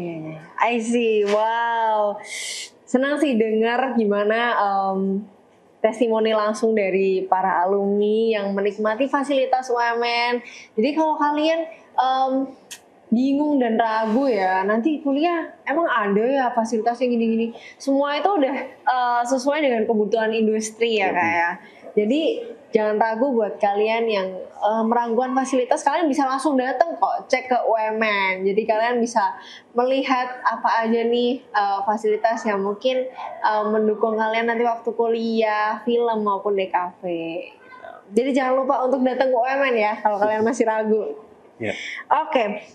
I see, wow. Senang sih dengar gimana testimoni langsung dari para alumni yang menikmati fasilitas UMN. Jadi kalau kalian bingung dan ragu ya, nanti kuliah emang ada ya fasilitasnya gini-gini. Semua itu udah sesuai dengan kebutuhan industri ya kayak. Jadi jangan ragu buat kalian yang meragukan fasilitas, kalian bisa langsung datang kok cek ke UMN. Jadi kalian bisa melihat apa aja nih fasilitas yang mungkin mendukung kalian nanti waktu kuliah, film maupun DKV. Jadi jangan lupa untuk datang ke UMN ya kalau kalian masih ragu. Yeah. Oke,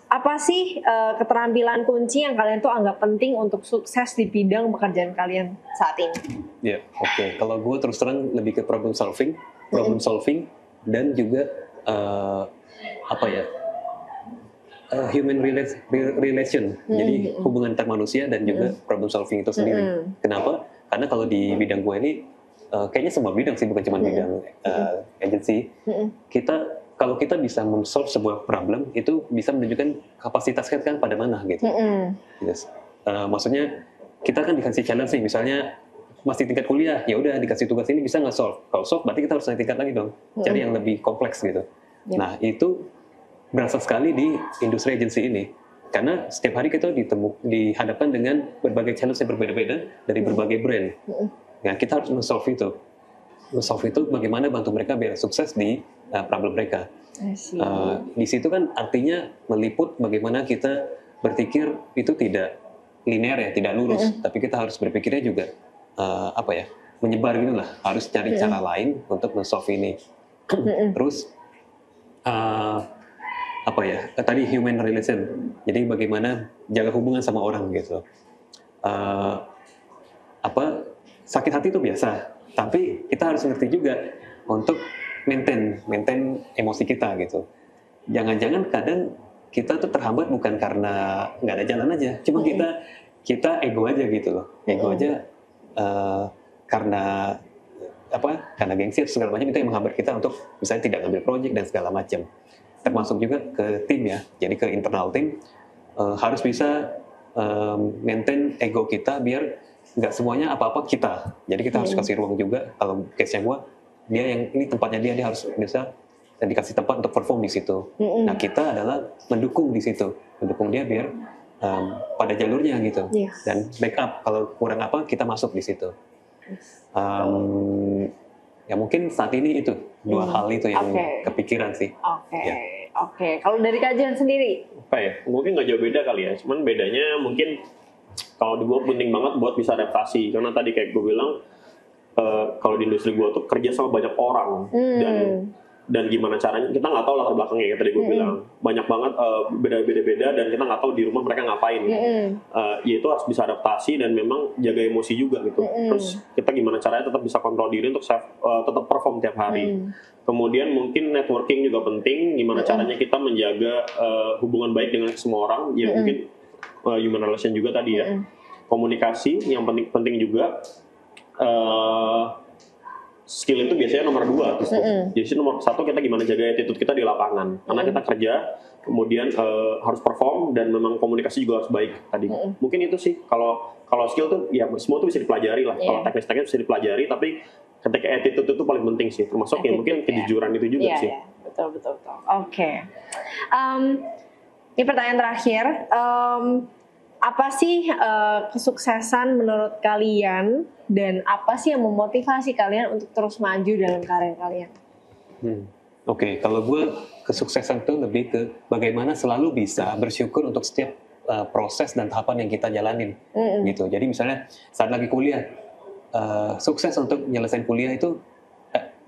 apa sih keterampilan kunci yang kalian tuh anggap penting untuk sukses di bidang pekerjaan kalian saat ini? Ya, oke. Kalau gue terus terang lebih ke problem solving dan juga human relation. Jadi hubungan antar manusia dan juga problem solving itu sendiri. Kenapa? Karena kalau di bidang gue ini kayaknya semua bidang sih, bukan cuma bidang agency. Kalau kita bisa men-solve sebuah problem, itu bisa menunjukkan kapasitas kita kan pada mana gitu. Yes. Maksudnya kita kan dikasih challenge nih, misalnya masih tingkat kuliah, ya udah dikasih tugas ini bisa nggak solve. Kalau solve berarti kita harus naik tingkat lagi dong, cari yang lebih kompleks gitu. Nah itu berasa sekali di industri agensi ini, karena setiap hari kita dihadapkan dengan berbagai challenge yang berbeda-beda dari berbagai brand. Nah kita harus men-solve itu. Men-solve itu bagaimana bantu mereka biar sukses di problem mereka. Di situ kan artinya meliput bagaimana kita berpikir itu tidak linear ya, tidak lurus, tapi kita harus berpikirnya juga menyebar gitu lah. Harus cari cara lain untuk men-solve ini. Terus tadi human relation. Jadi bagaimana jaga hubungan sama orang gitu. Sakit hati itu biasa, tapi kita harus ngerti juga untuk maintain emosi kita gitu. Jangan-jangan kadang kita tuh terhambat bukan karena nggak ada jalan aja, cuma kita ego aja gitu loh. Ego aja karena gengsi atau segala macam itu yang menghambat kita untuk misalnya tidak ngambil project dan segala macam. Termasuk juga ke tim ya, jadi ke internal tim harus bisa maintain ego kita biar nggak semuanya apa-apa kita. Jadi kita harus kasih ruang juga. Kalau case-nya gue, dia yang ini tempatnya dia harus bisa dan dikasih tempat untuk perform di situ. Nah kita adalah mendukung di situ, mendukung dia biar pada jalurnya gitu. Dan backup kalau kurang apa kita masuk di situ. Ya mungkin saat ini itu dua hal itu yang kepikiran sih. Oke. Kalau dari kajian sendiri? Mungkin nggak jauh beda kali ya. Cuman bedanya mungkin kalau di gue penting banget buat bisa adaptasi. Karena tadi kayak gue bilang, kalau di industri gue tuh kerja sama banyak orang dan gimana caranya kita nggak tahu latar belakangnya kayak tadi gue bilang banyak banget beda-beda dan kita nggak tahu di rumah mereka ngapain. Yaitu harus bisa adaptasi dan memang jaga emosi juga gitu. Terus kita gimana caranya tetap bisa kontrol diri untuk tetap perform tiap hari. Kemudian mungkin networking juga penting. Gimana caranya kita menjaga hubungan baik dengan semua orang. Ya mungkin human relation juga tadi ya. Komunikasi yang penting juga. Skill itu biasanya nomor 2. Jadi nomor 1 kita gimana jaga attitude kita di lapangan. Karena kita kerja, kemudian harus perform dan memang komunikasi juga harus baik tadi. Mungkin itu sih. Kalau skill tuh ya semua tuh bisa dipelajari lah. Kalau teknis-teknis bisa dipelajari, tapi ketika attitude itu paling penting sih. Termasuk ya mungkin kejujuran itu juga sih. Betul. Oke. Ini pertanyaan terakhir. Apa sih kesuksesan menurut kalian dan apa sih yang memotivasi kalian untuk terus maju dalam karir kalian? Oke, kalau gue kesuksesan itu lebih ke bagaimana selalu bisa bersyukur untuk setiap proses dan tahapan yang kita jalanin, gitu. Jadi misalnya saat lagi kuliah, sukses untuk nyelesain kuliah itu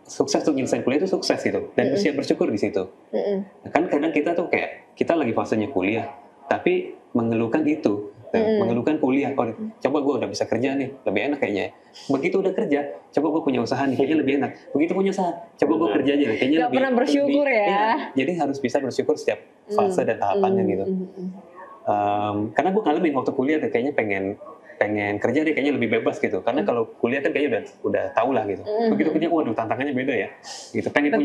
sukses gitu dan siap bersyukur di situ. Kan kadang kita tuh kayak kita lagi fasenya kuliah, tapi mengeluhkan itu, mengeluhkan kuliah. Coba gue udah bisa kerja nih, lebih enak kayaknya. Begitu udah kerja, coba gue punya usaha nih, kayaknya lebih enak. Begitu punya usaha, coba gue kerja aja nih, kayaknya lebih. Gak pernah bersyukur ya. Jadi harus bisa bersyukur setiap fase dan tahapannya gitu. Karena gue ngalamin waktu kuliah tuh kayaknya pengen kerja deh, kayaknya lebih bebas gitu. Karena kalau kuliah kan kayaknya udah tau lah gitu. Begitu kerja, waduh tantangannya beda ya. Gitu. Pengen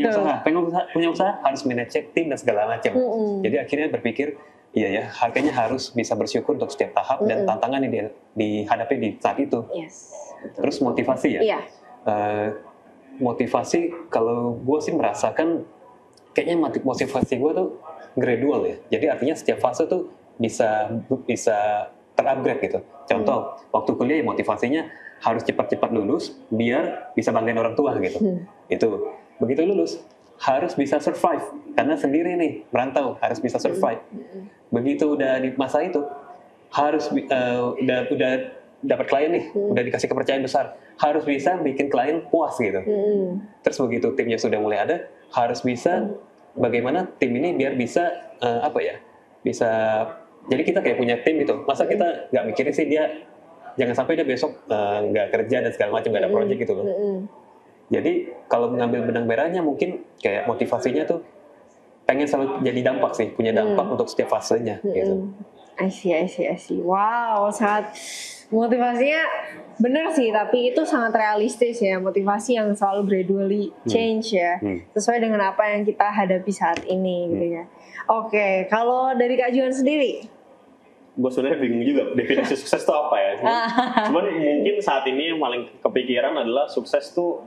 punya usaha harus manage tim dan segala macam. Jadi akhirnya berpikir, iya ya, kayaknya harus bisa bersyukur untuk setiap tahap dan tantangan yang dihadapi di saat itu. Terus motivasi ya. Motivasi kalau gue sih merasakan kayaknya motivasi gue tuh gradual ya. Jadi artinya setiap fase tuh bisa terupgrade gitu. Contoh, waktu kuliah ya motivasinya harus cepat-cepat lulus biar bisa banggain orang tua gitu. Itu. Begitu lulus harus bisa survive karena sendiri nih merantau harus bisa survive. Begitu udah di masa itu harus udah dapat klien nih, udah dikasih kepercayaan besar, harus bisa bikin klien puas gitu. Terus begitu timnya sudah mulai ada, harus bisa bagaimana tim ini biar bisa bisa. Jadi kita kayak punya tim itu, masa kita nggak mikirin sih dia, jangan sampai dia besok nggak kerja dan segala macam, nggak ada project gitu loh. Jadi kalau mengambil benang merahnya mungkin kayak motivasinya tuh pengen selalu jadi dampak sih, punya dampak untuk setiap fasenya gitu. I see. Wow, sangat motivasinya benar sih, tapi itu sangat realistis ya, motivasi yang selalu gradually change ya, sesuai dengan apa yang kita hadapi saat ini gitu ya. Oke, kalau dari Kak Juan sendiri? Gue sebenarnya bingung juga definisi sukses itu apa ya. Cuman mungkin saat ini yang paling kepikiran adalah sukses tuh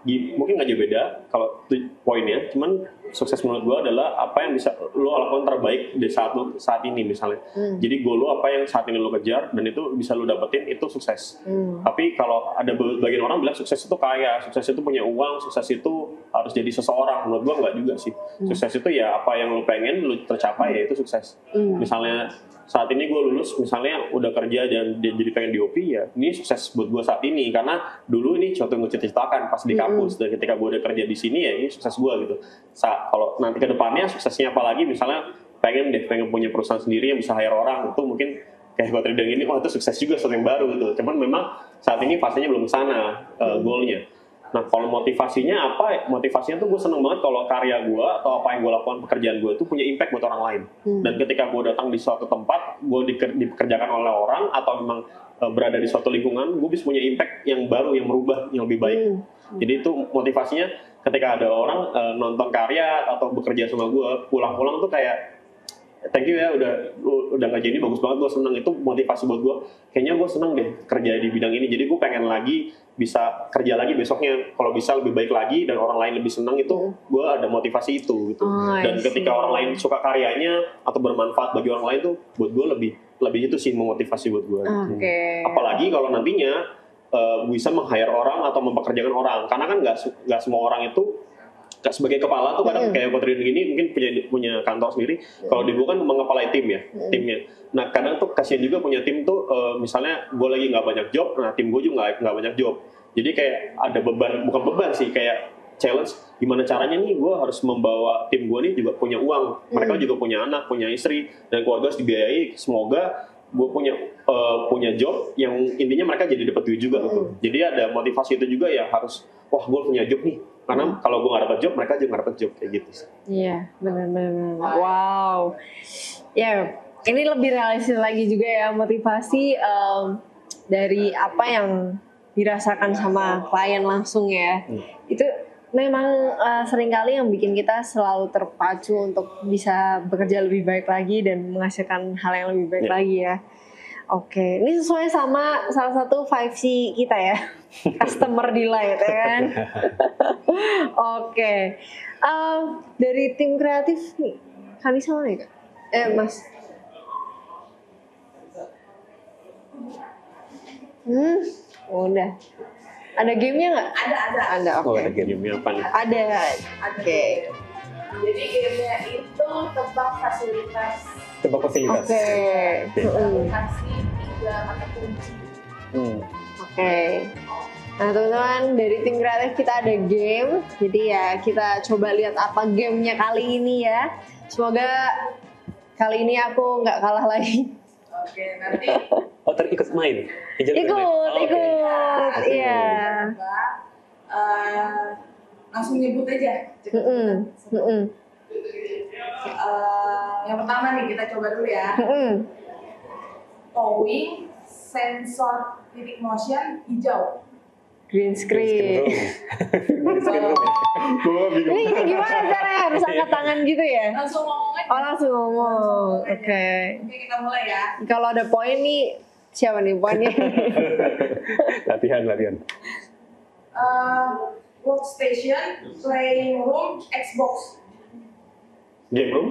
mungkin nggak jauh beda kalau poinnya. Cuman sukses menurut gue adalah apa yang bisa lo lakukan terbaik di saat ini misalnya. Jadi goal lo apa yang saat ini lo kejar dan itu bisa lo dapetin, itu sukses. Tapi kalau ada bagian orang bilang sukses itu kaya, sukses itu punya uang, sukses itu harus jadi seseorang. Menurut gue nggak juga sih. Sukses itu ya apa yang lo pengen lo tercapai, ya itu sukses. Misalnya saat ini gue lulus misalnya udah kerja dan jadi pengen DOP, ya ini sukses buat gue saat ini karena dulu ini suatu yang gue ceritakan pas di kampus, dan ketika gue udah kerja di sini ya ini sukses gue gitu. Kalau nanti ke depannya suksesnya apalagi, misalnya pengen punya perusahaan sendiri yang bisa hire orang, itu mungkin kayak gue tadi bilang ini, itu sukses juga, sesuatu yang baru gitu. Cuman memang saat ini fasenya belum sana goalnya. Nah kalau motivasinya apa? Motivasinya tuh gue seneng banget kalau karya gue atau apa yang gue lakukan, pekerjaan gue tuh punya impact buat orang lain. Dan ketika gue datang di suatu tempat, gue dikerjakan oleh orang atau memang berada di suatu lingkungan, gue bisa punya impact yang baru, yang merubah, yang lebih baik. Jadi itu motivasinya ketika ada orang nonton karya atau bekerja sama gue, pulang-pulang tuh kayak thank you ya udah kerja ini bagus banget, gue seneng. Itu motivasi buat gue, kayaknya gue seneng deh kerja di bidang ini, jadi gue pengen lagi bisa kerja lagi besoknya, kalau bisa lebih baik lagi dan orang lain lebih seneng, itu gue ada motivasi itu gitu. Dan ketika orang lain suka karyanya atau bermanfaat bagi orang lain tuh buat gue lebih itu sih memotivasi buat gue gitu. Apalagi kalau nantinya bisa meng-hire orang atau mempekerjakan orang, karena kan nggak semua orang itu sebagai kepala tuh kadang kayak Putri gini mungkin punya kantor sendiri. Kalau di gue kan mengepalai timnya. Nah kadang tuh kasihan juga punya tim tuh misalnya gue lagi nggak banyak job, nah tim gue juga nggak banyak job. Jadi kayak ada beban, bukan beban sih, kayak challenge gimana caranya nih gue harus membawa tim gue nih juga punya uang. Mereka juga punya anak, punya istri dan keluarga harus dibiayai. Semoga gue punya job yang intinya mereka jadi dapat duit juga gitu. Jadi ada motivasi itu juga ya, harus wah gue punya job nih. Karena kalau gue nggak dapat job, mereka juga nggak dapat job, kayak gitu. Iya, benar. Wow. Ya, ini lebih realistis lagi juga ya, motivasi dari apa yang dirasakan sama klien langsung ya. Itu memang seringkali yang bikin kita selalu terpacu untuk bisa bekerja lebih baik lagi dan menghasilkan hal yang lebih baik lagi ya. Oke, ini sesuai sama salah satu 5C kita ya, customer delight ya kan. Oke, dari tim kreatif nih, Kanisa mana ya Kak? Mas. Udah. Ada gamenya nggak? Ada. Oke. Ada gamenya apa nih? Ada. Oke. Jadi gamenya itu tebak fasilitas. Oke. Kasih 3 kata kunci. Oke. Nah teman-teman, dari tim kreatif kita ada game. Jadi ya kita coba lihat apa gamenya kali ini ya. Semoga kali ini aku nggak kalah lagi. Oke, nanti. Ikut main? Ikut. Iya. Langsung nyebut aja. Yang pertama nih kita coba dulu ya. Towing sensor titik motion hijau. Green screen. Green screen room ya? Gue bingung. Ini gimana caranya? Harus angkat tangan gitu ya? Langsung ngomong aja. Oh langsung ngomong. Oke. Oke, kita mulai ya. Kalau ada poin nih, siapa nih poinnya? Latihan. Workstation, playing room, Xbox, Game room?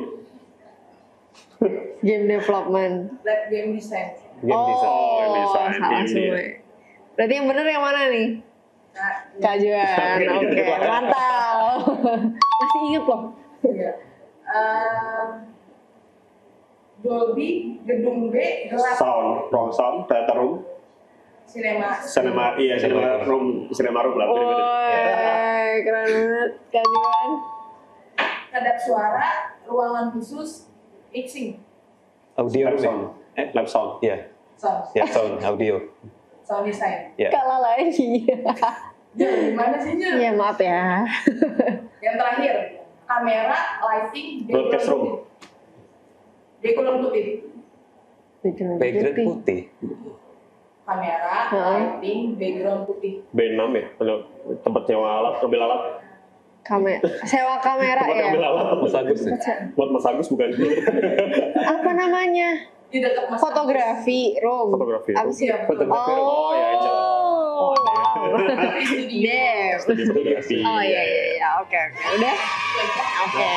Game development. lab game design. Game design. game design, salah game semua. Berarti yang bener yang mana nih? Nah, Kak Juan. Oke, mantap. Masih inget loh. iya. Dolby, gedung B, gelap, Sound, theater room, cinema cinema room lah. Woi, keren banget Kak Juan. kedap suara, ruangan khusus, mixing, Audio room ya? Lab sound. Iya, sound, ya sound, audio. sound design. Ya. Kalah lagi. Jul, gimana sih Jul? Ya maaf ya. Yang terakhir, kamera, lighting, Broadcast room. background putih. Background putih. Kamera, lighting, background putih. B6 ya, tempat nyewa alat, ngambil alat. Sewa kamera Tempat ya. ngambil alat. Mas Agus ya? Buat Mas Agus bukan? Apa namanya? Di dekat Mas Fotografi room. Fotografi Apa room. sih? Fotografi room. Oh, ya, Angel. Oh, wow. Agus. Studio. Damn. Studi fotografi. Oh iya. Oke. Udah. Oke.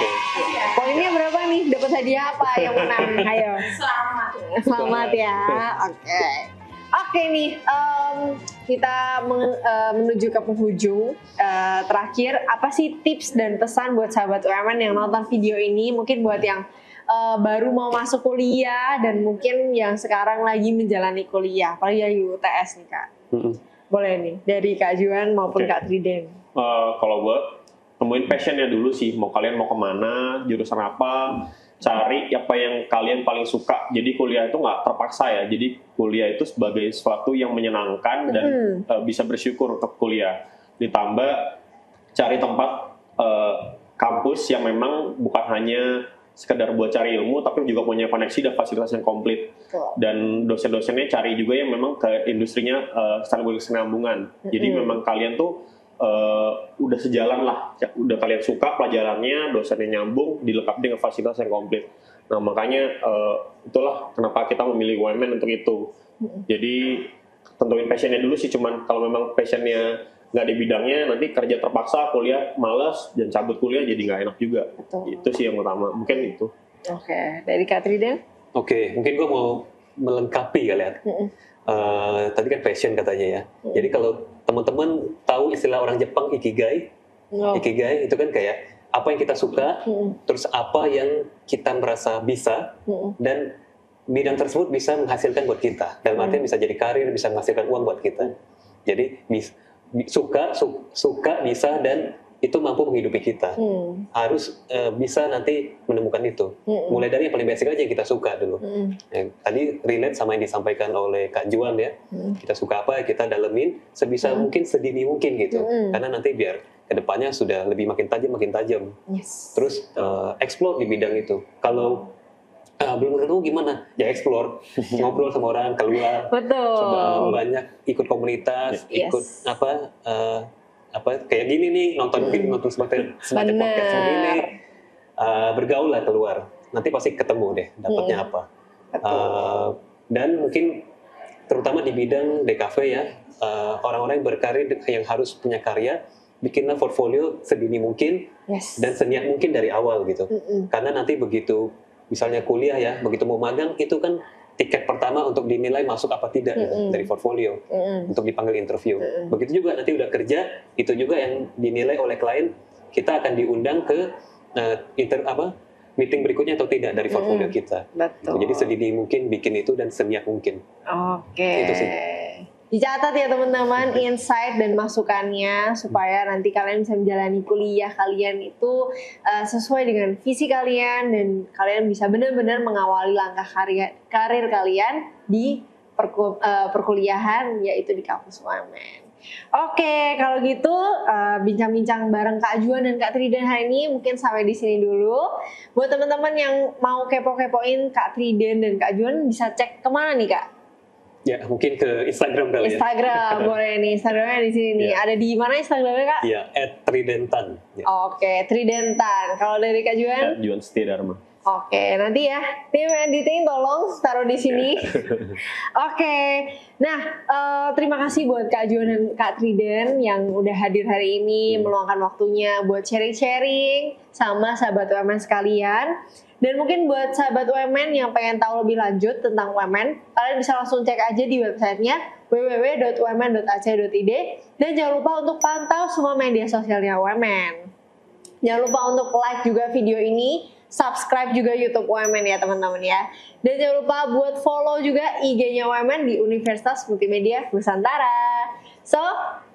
Poinnya berapa nih? Dapat hadiah apa yang menang? Ayo. Selamat. Selamat ya. Oke. Oke nih, kita menuju ke penghujung. Terakhir, apa sih tips dan pesan buat sahabat UMN yang nonton video ini? Mungkin buat yang baru mau masuk kuliah dan mungkin yang sekarang lagi menjalani kuliah, apalagi yang UTS nih Kak. Boleh nih, dari Kak Juan maupun Kak Triden. Kalau gue temuin passionnya dulu sih, mau kalian mau kemana, jurusan apa, cari apa yang kalian paling suka. Jadi kuliah itu nggak terpaksa ya, jadi kuliah itu sebagai sesuatu yang menyenangkan dan bisa bersyukur untuk kuliah. Ditambah cari tempat kampus yang memang bukan hanya sekedar buat cari ilmu, tapi juga punya koneksi dan fasilitas yang komplit. Dan dosen-dosennya cari juga yang memang ke industrinya secara berkesinambungan. Jadi memang kalian tuh udah sejalan lah, udah kalian suka pelajarannya, dosennya nyambung, dilengkapi dengan fasilitas yang komplit. Nah makanya itulah kenapa kita memilih UMN untuk itu. Jadi tentuin passionnya dulu sih, cuman kalau memang passionnya nggak di bidangnya, nanti kerja terpaksa, kuliah malas, dan cabut kuliah jadi nggak enak juga. Betul. Itu sih yang utama, mungkin itu. Oke, dari Kak Triden? Oke, mungkin gue mau melengkapi kali ya. Tadi kan passion katanya ya. Jadi kalau teman-teman tahu istilah orang Jepang ikigai, ikigai itu kan kayak apa yang kita suka, terus apa yang kita merasa bisa, dan bidang tersebut bisa menghasilkan buat kita. Dalam artian bisa jadi karir, bisa menghasilkan uang buat kita. Jadi suka bisa dan itu mampu menghidupi kita. Harus bisa nanti menemukan itu. Mulai dari yang paling basic aja yang kita suka dulu. Tadi relate sama yang disampaikan oleh Kak Juan ya. Kita suka apa, kita dalemin sebisa mungkin, sedini mungkin gitu. Karena nanti biar kedepannya sudah lebih makin tajam. Yes. Terus explore di bidang itu. Kalau belum ketemu gimana? Ya explore, ngobrol sama orang, keluar. Betul. Coba banyak ikut komunitas, ikut apa kayak gini nih, nonton semacam podcast begini, bergaul lah keluar, nanti pasti ketemu deh dapatnya apa. Dan mungkin terutama di bidang DKV ya, orang-orang yang berkarir yang harus punya karya, bikinlah portfolio sedini mungkin dan seniat mungkin dari awal gitu. Karena nanti begitu misalnya kuliah ya, begitu mau magang itu kan tiket pertama untuk dinilai masuk apa tidak dari portfolio, untuk dipanggil interview. Begitu juga nanti udah kerja, itu juga yang dinilai oleh klien, kita akan diundang ke meeting berikutnya atau tidak dari portfolio kita. Betul. Jadi sedini mungkin bikin itu dan seniat mungkin. Oke. Itu sih. Dicatat ya teman-teman insight dan masukannya supaya nanti kalian bisa menjalani kuliah kalian itu sesuai dengan visi kalian dan kalian bisa benar-benar mengawali langkah karir kalian di perkuliahan yaitu di kampus UMN. Oke, kalau gitu bincang-bincang bareng Kak Juan dan Kak Triden hari ini mungkin sampai di sini dulu. Buat teman-teman yang mau kepo-kepoin Kak Triden dan Kak Juan bisa cek kemana nih Kak? Ya, mungkin ke Instagram kali ya. Instagram boleh nih, Instagramnya di sini nih. Ya. Ada di mana Instagramnya Kak? Iya, @tridentan. Ya. Oke, Tridentan. Kalau dari Kak Juan? Juan Setiadharma. Oke, nanti ya tim editing tolong taruh di sini. Oke, nah terima kasih buat Kak Juan dan Kak Triden yang udah hadir hari ini, meluangkan waktunya buat sharing-sharing sama sahabat UMN sekalian. Dan mungkin buat sahabat UMN yang pengen tahu lebih lanjut tentang UMN, kalian bisa langsung cek aja di websitenya www.umn.ac.id dan jangan lupa untuk pantau semua media sosialnya UMN. Jangan lupa untuk like juga video ini, subscribe juga YouTube UMN ya teman-teman ya. Dan jangan lupa buat follow juga IG-nya UMN di Universitas Multimedia Nusantara. So,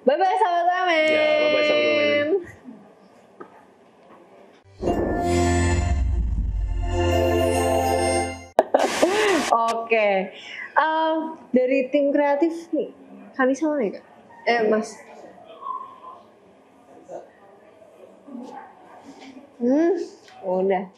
bye-bye sahabat UMN. Ya, bye-bye sahabat UMN. Oke, dari tim kreatif nih, Kanisa mana ya Kak? Mas. Udah.